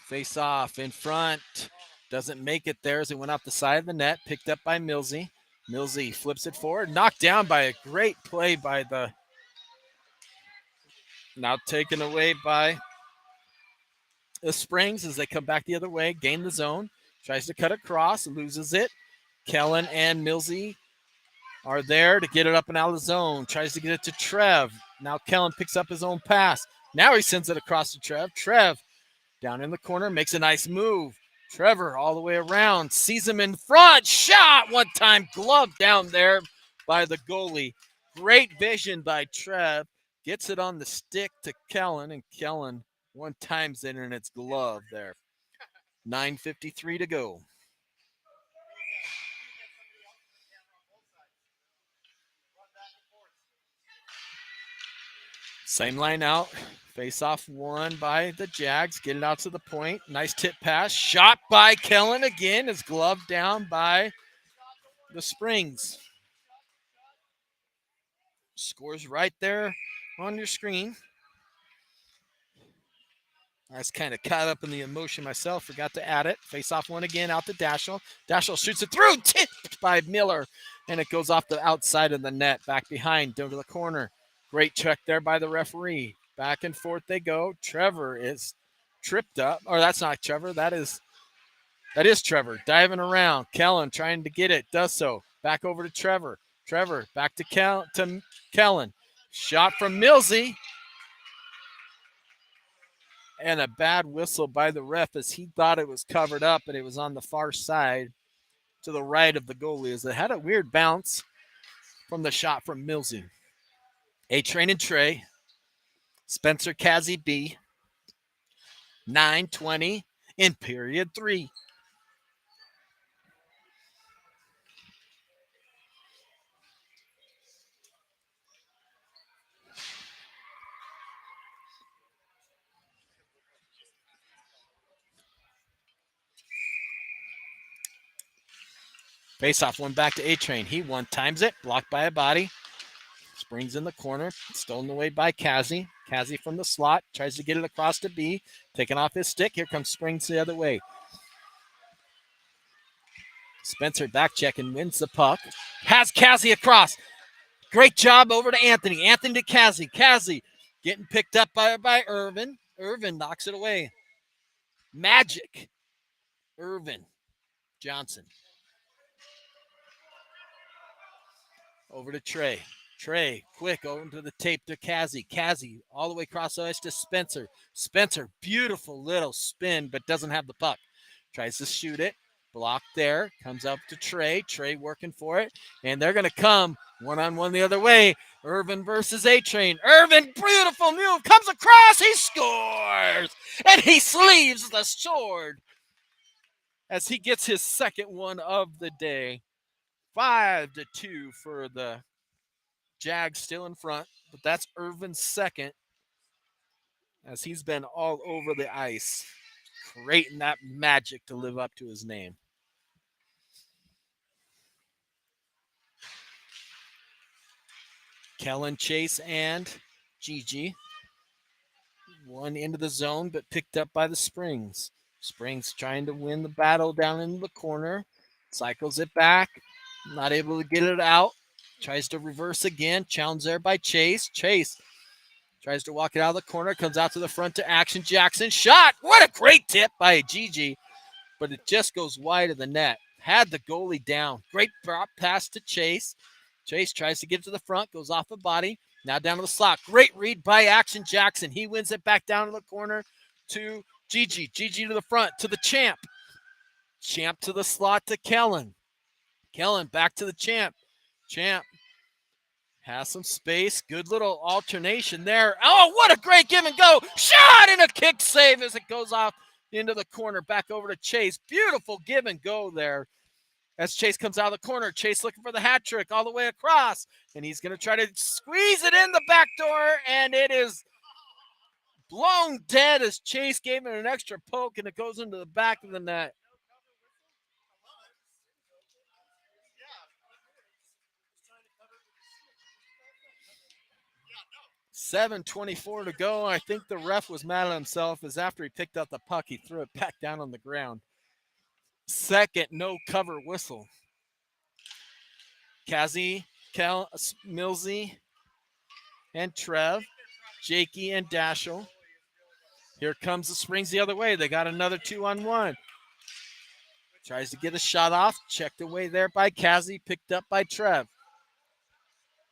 Face off in front. Doesn't make it there as it went off the side of the net. Picked up by Millsy. Millsy flips it forward. Knocked down by a great play by the... Now taken away by the Springs as they come back the other way. Gain the zone. Tries to cut across. Loses it. Kellen and Millsy are there to get it up and out of the zone. Tries to get it to Trev. Now Kellen picks up his own pass. Now he sends it across to Trev. Trev down in the corner, makes a nice move. Trevor all the way around, sees him in front. Shot one time, glove down there by the goalie. Great vision by Trev. Gets it on the stick to Kellen, and Kellen one times it, and it's glove there. 9:53 to go. Same line out. Face off won by the Jags. Get it out to the point. Nice tip pass. Shot by Kellen again. Is gloved down by the Springs. Scores right there on your screen. I was kind of caught up in the emotion myself. Forgot to add it. Face off one again out to Dashel. Dashel shoots it through. Tipped by Miller. And it goes off the outside of the net. Back behind. Down to the corner. Great check there by the referee. Back and forth they go. Trevor is tripped up. Or that's not Trevor. That is Trevor. Diving around. Kellen trying to get it. Does so. Back over to Trevor. Trevor back to Kellen. Shot from Millsy. And a bad whistle by the ref as he thought it was covered up, and it was on the far side to the right of the goalie as it had a weird bounce from the shot from Millsy. A-Train and Trey. Spencer Kazzy B. 9:20 in period 3. Face-off one back to A-Train. He one times it, blocked by a body. Springs in the corner, stolen away by Kazzy. Kazzy from the slot, tries to get it across to B. Taking off his stick. Here comes Springs the other way. Spencer back checking, wins the puck. Has Kazzy across. Great job over to Anthony. Anthony to Kazzy. Kazzy getting picked up by Irvin. Irvin knocks it away. Magic. Irvin Johnson. Over to Trey. Trey, quick, over to the tape to Kazzy. Kazzy, all the way across the ice to Spencer. Spencer, beautiful little spin, but doesn't have the puck. Tries to shoot it. Blocked there. Comes up to Trey. Trey working for it. And they're going to come one-on-one the other way. Irvin versus A-Train. Irvin, beautiful move. Comes across. He scores. And he sleeves the sword as he gets his second one of the day. 5-2 for the Jags, still in front, but that's Irvin's second as he's been all over the ice, creating that magic to live up to his name. Kellen, Chase, and Gigi. One into the zone, but picked up by the Springs. Springs trying to win the battle down in the corner. Cycles it back. Not able to get it out. Tries to reverse again. Challenged there by Chase. Chase tries to walk it out of the corner. Comes out to the front to Action Jackson. Shot. What a great tip by Gigi. But it just goes wide of the net. Had the goalie down. Great drop pass to Chase. Chase tries to get to the front. Goes off the body. Now down to the slot. Great read by Action Jackson. He wins it back down to the corner to Gigi. Gigi to the front to the Champ. Champ to the slot to Kellen. Kellen back to the Champ. Champ has some space. Good little alternation there. Oh, what a great give and go. Shot and a kick save as it goes off into the corner. Back over to Chase. Beautiful give and go there. As Chase comes out of the corner, Chase looking for the hat trick all the way across. And he's going to try to squeeze it in the back door. And it is blown dead as Chase gave it an extra poke and it goes into the back of the net. 7:24 to go. I think the ref was mad at himself as after he picked up the puck, he threw it back down on the ground. Second, no cover whistle. Kazzy, Millsy, and Trev, Jakey, and Dashel. Here comes the Springs the other way. They got another 2-on-1. Tries to get a shot off. Checked away there by Kazzy. Picked up by Trev.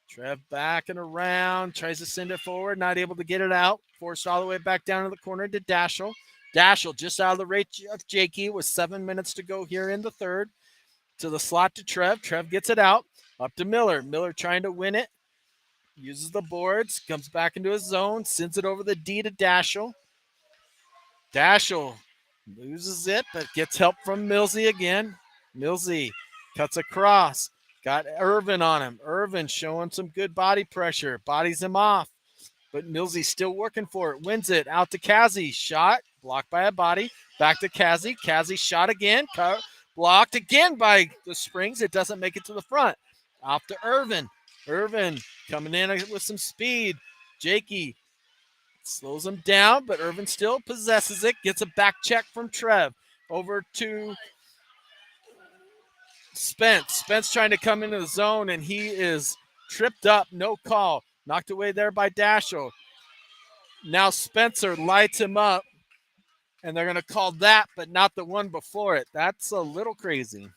Trev back and around. Tries to send it forward. Not able to get it out. Forced all the way back down to the corner to Dashel. Dashel just out of the reach of Jakey with 7 minutes to go here in the third. To the slot to Trev. Trev gets it out. Up to Miller. Miller trying to win it. Uses the boards. Comes back into his zone. Sends it over the D to Dashel. Dashel loses it, but gets help from Millsy again. Millsy cuts across. Got Irvin on him. Irvin showing some good body pressure. Bodies him off. But Millsy's still working for it. Wins it. Out to Kazzy. Shot. Blocked by a body. Back to Kazzy. Kazzy shot again. Blocked again by the Springs. It doesn't make it to the front. Off to Irvin. Irvin coming in with some speed. Jakey slows him down, but Irvin still possesses it. Gets a back check from Trev. Over to Spence. Spence trying to come into the zone, and he is tripped up. No call. Knocked away there by Dashel. Now Spencer lights him up, and they're going to call that, but not the one before it. That's a little crazy.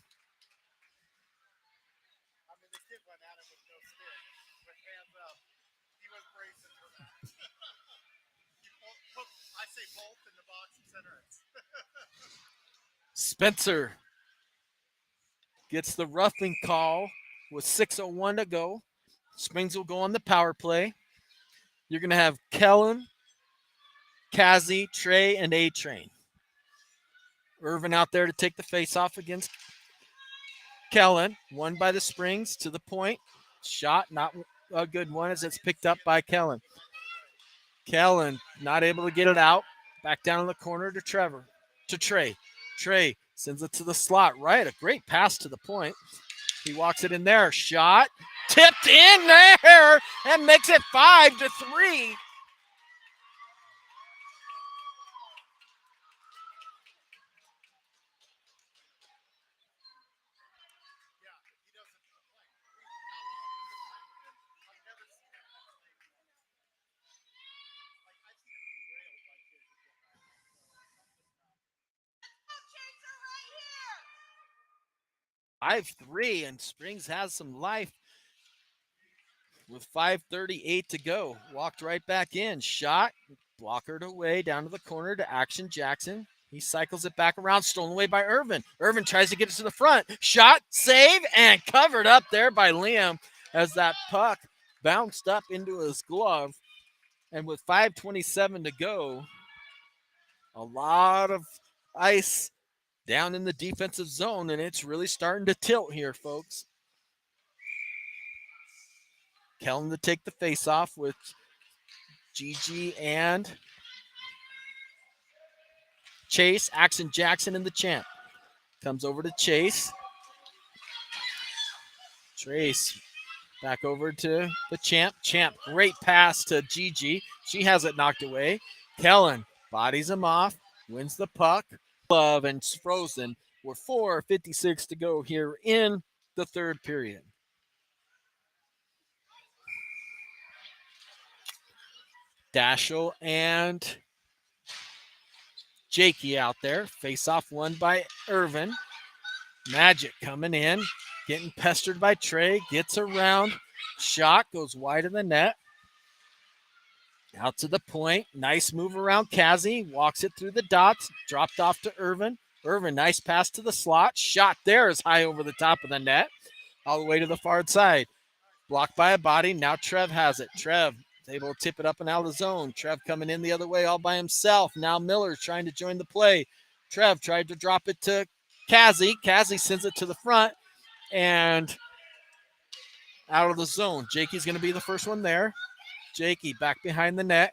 Spencer gets the roughing call with 6:01 to go. Springs will go on the power play. You're going to have Kellen, Kazzy, Trey, and A-Train. Irvin out there to take the face-off against Kellen. Won by the Springs to the point. Shot, not a good one as it's picked up by Kellen. Kellen not able to get it out. Back down in the corner to Trey. Trey sends it to the slot. Right, a great pass to the point. He walks it in there. Shot. Tipped in there and makes it 5-3. Five three, and Springs has some life. with 5:38 to go. Walked right back in. Shot. Blockered away down to the corner to Action Jackson. He cycles it back around, stolen away by Irvin. Irvin tries to get it to the front. Shot, save, and covered up there by Liam as that puck bounced up into his glove. And with 5:27 to go, a lot of ice down in the defensive zone, and it's really starting to tilt here, folks. Kellen to take the face-off with Gigi and Chase. Action Jackson in the champ. Comes over to Chase. Trace back over to the champ. Champ, great pass to Gigi. She has it knocked away. Kellen bodies him off, wins the puck. Glove and frozen with 4:56 to go here in the third period. Dashel and Jakey out there. Face off won by Irvin. Magic coming in, getting pestered by Trey. Gets around. Shot goes wide of the net. Out to the point. Nice move around Kazi. Walks it through the dots. Dropped off to Irvin. Irvin, nice pass to the slot. Shot there is high over the top of the net. All the way to the far side. Blocked by a body. Now Trev has it. Trev is able to tip it up and out of the zone. Trev coming in the other way all by himself. Now Miller's trying to join the play. Trev tried to drop it to Kazi. Kazi sends it to the front and out of the zone. Jakey's going to be the first one there. Jakey back behind the net.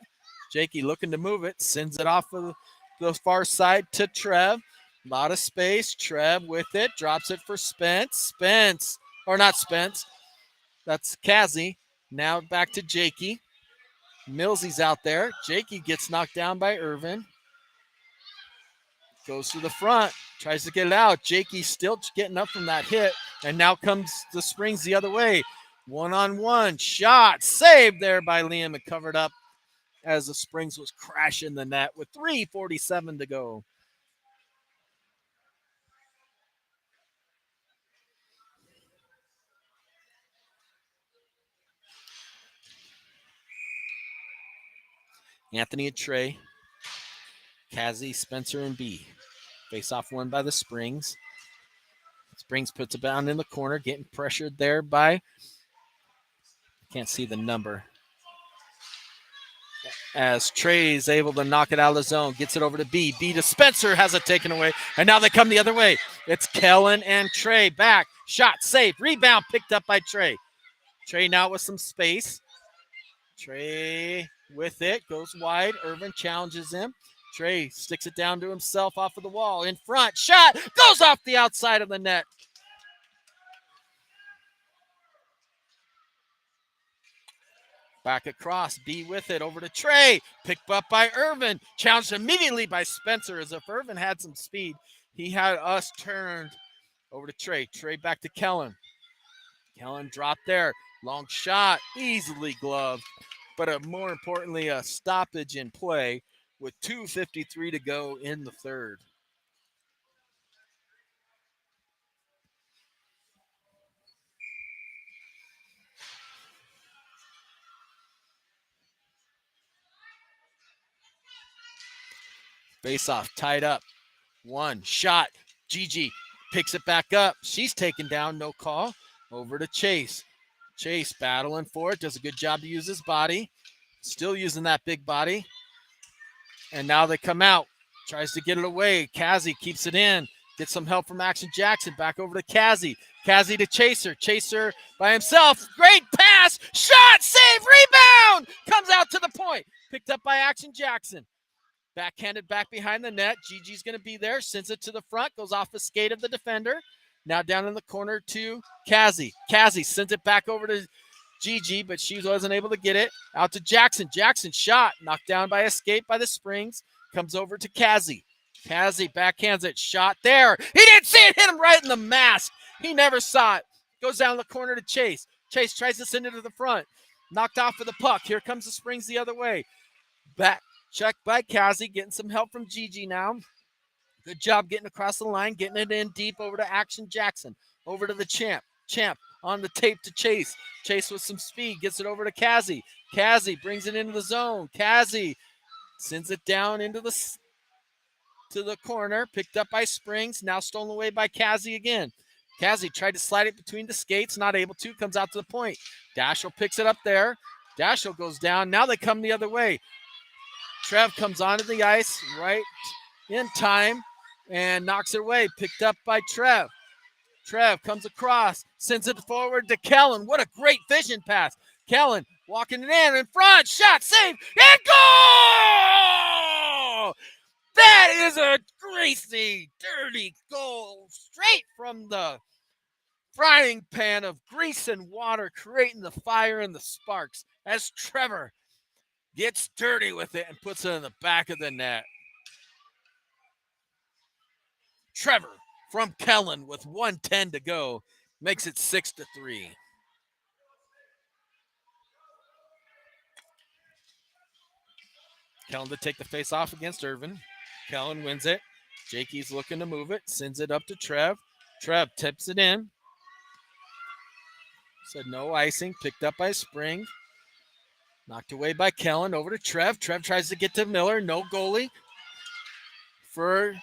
Jakey looking to move it. Sends it off of the far side to Trev. A lot of space. Trev with it. Drops it for Spence. Or not Spence. That's Kazi. Now back to Jakey. Millsy's out there. Jakey gets knocked down by Irvin. Goes to the front. Tries to get it out. Jakey still getting up from that hit. And now comes the Springs the other way. One-on-one. Shot. Saved there by Liam and covered up as the Springs was crashing the net with 3:47 to go. Anthony and Trey. Kazi, Spencer, and B. Face off won by the Springs. Springs puts it down in the corner, getting pressured there by, can't see the number. As Trey is able to knock it out of the zone, gets it over to B. B to Spencer, has it taken away. And now they come the other way. It's Kellen and Trey back. Shot, saved, rebound picked up by Trey. Trey now with some space. Trey with it, goes wide. Irvin challenges him. Trey sticks it down to himself off of the wall. In front, shot, goes off the outside of the net. Back across, B with it, over to Trey. Picked up by Irvin. Challenged immediately by Spencer. As if Irvin had some speed, he had us turned over to Trey. Trey back to Kellen. Kellen dropped there. Long shot, easily gloved. But more importantly, a stoppage in play with 2:53 to go in the third. Face off, tied up. One shot. Gigi picks it back up. She's taken down, no call. Over to Chase. Chase battling for it. Does a good job to use his body. Still using that big body. And now they come out. Tries to get it away. Kazi keeps it in. Gets some help from Action Jackson. Back over to Kazi. Kazi to Chaser. Chaser by himself. Great pass. Shot. Save. Rebound. Comes out to the point. Picked up by Action Jackson. Backhanded back behind the net. Gigi's going to be there. Sends it to the front. Goes off the skate of the defender. Now down in the corner to Kazi. Kazi sends it back over to Gigi, but she wasn't able to get it. Out to Jackson. Jackson shot. Knocked down by escape by the Springs. Comes over to Kazi. Kazi backhands it. Shot there. He didn't see it. Hit him right in the mask. He never saw it. Goes down the corner to Chase. Chase tries to send it to the front. Knocked off for the puck. Here comes the Springs the other way. Back. Check by Kazi, getting some help from Gigi now. Good job getting across the line, getting it in deep over to Action Jackson. Over to the Champ. Champ on the tape to Chase. Chase with some speed, gets it over to Kazi. Kazi brings it into the zone. Kazi sends it down into to the corner, picked up by Springs, now stolen away by Kazi again. Kazi tried to slide it between the skates, not able to, comes out to the point. Dashel picks it up there. Dashel goes down. Now they come the other way. Trev comes onto the ice right in time and knocks it away. Picked up by Trev. Trev comes across, sends it forward to Kellen. What a great vision pass. Kellen walking it in front, shot, save, and goal! That is a greasy, dirty goal straight from the frying pan of grease and water, creating the fire and the sparks as Trevor gets dirty with it and puts it in the back of the net. Trevor from Kellen with 1:10 to go makes it 6-3. Kellen to take the face off against Irvin. Kellen wins it. Jakey's looking to move it, sends it up to Trev. Trev tips it in. Said no icing, picked up by Spring. Knocked away by Kellen, over to Trev. Trev tries to get to Miller, no goalie for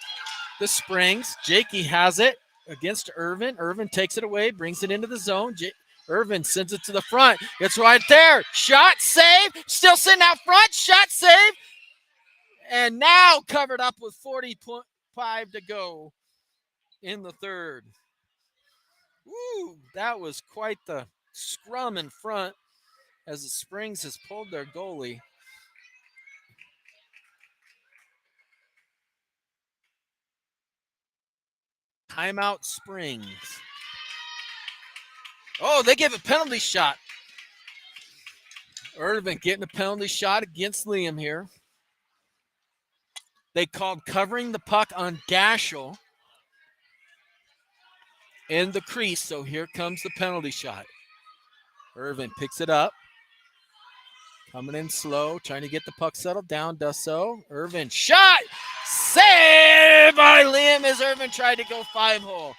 the Springs. Jakey has it against Irvin. Irvin takes it away, brings it into the zone. Irvin sends it to the front. It's right there. Shot, save. Still sitting out front. Shot, save. And now covered up with 45 to go in the third. Woo, that was quite the scrum in front as the Springs has pulled their goalie. Timeout Springs. Oh, they gave a penalty shot. Irvin getting a penalty shot against Liam here. They called covering the puck on Dashel in the crease, so here comes the penalty shot. Irvin picks it up. Coming in slow, trying to get the puck settled down, does so. Irvin shot! Saved by Liam as Irvin tried to go 5-hole.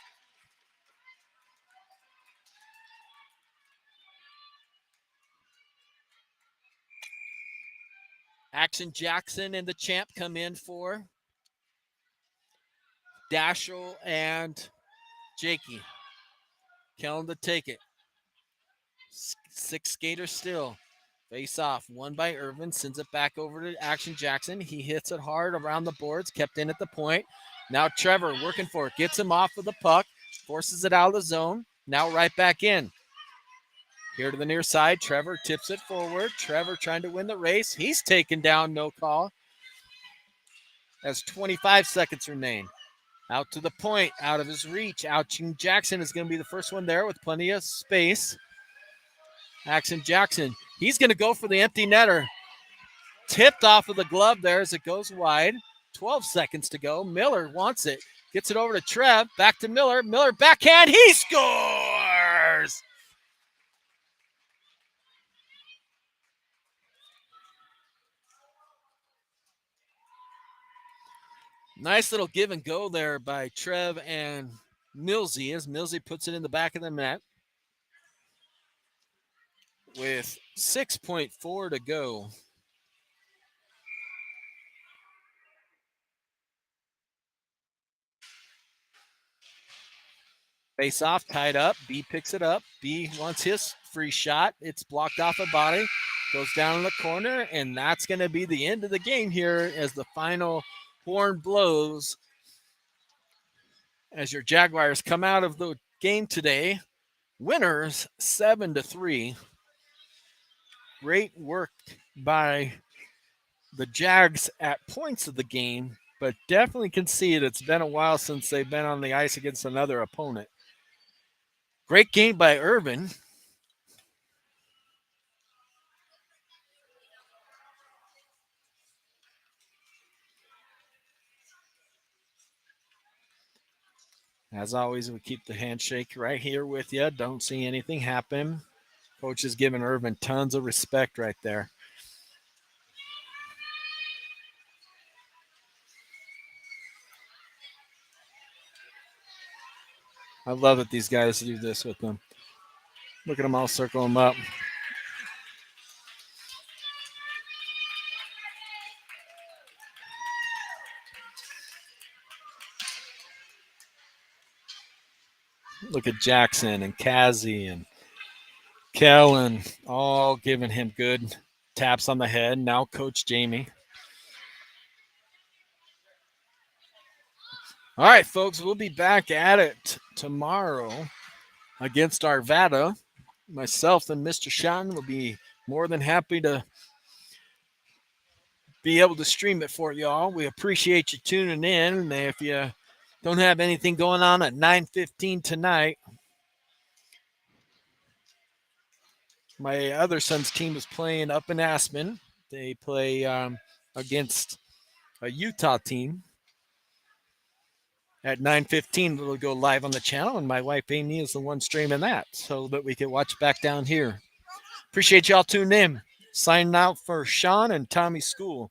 Action Jackson and the champ come in for Dashel and Jakey. Kellen to take it. 6 skaters still. Face off. Won by Irvin. Sends it back over to Action Jackson. He hits it hard around the boards. Kept in at the point. Now Trevor working for it. Gets him off of the puck. Forces it out of the zone. Now right back in. Here to the near side. Trevor tips it forward. Trevor trying to win the race. He's taken down. No call. As 25 seconds remain. Out to the point. Out of his reach. Action Jackson is going to be the first one there with plenty of space. Action Jackson. He's going to go for the empty netter. Tipped off of the glove there as it goes wide. 12 seconds to go. Miller wants it. Gets it over to Trev. Back to Miller. Miller backhand. He scores! Nice little give and go there by Trev and Millsy as Millsy puts it in the back of the net with 6.4 to go. Face off, tied up. B picks it up. B wants his free shot. It's blocked off a body. Goes down in the corner, and that's going to be the end of the game here as the final horn blows. As your Jaguars come out of the game today, winners 7-3. Great work by the Jags at points of the game, but definitely can see it. It's been a while since they've been on the ice against another opponent. Great game by Irvin. As always, we keep the handshake right here with you. Don't see anything happen. Coach is giving Irvin tons of respect right there. I love that these guys do this with them. Look at them all circle them up. Look at Jackson and Kazzy and Kellen all giving him good taps on the head. Now Coach Jamie. All right, folks, we'll be back at it tomorrow against Arvada. Myself and Mr. Sean will be more than happy to be able to stream it for y'all. We appreciate you tuning in. And if you don't have anything going on at 9:15 tonight, my other son's team is playing up in Aspen. They play against a Utah team. At 9:15, it'll go live on the channel, and my wife Amy is the one streaming that so that we can watch back down here. Appreciate y'all tuning in. Signing out for Sean and Tommy School.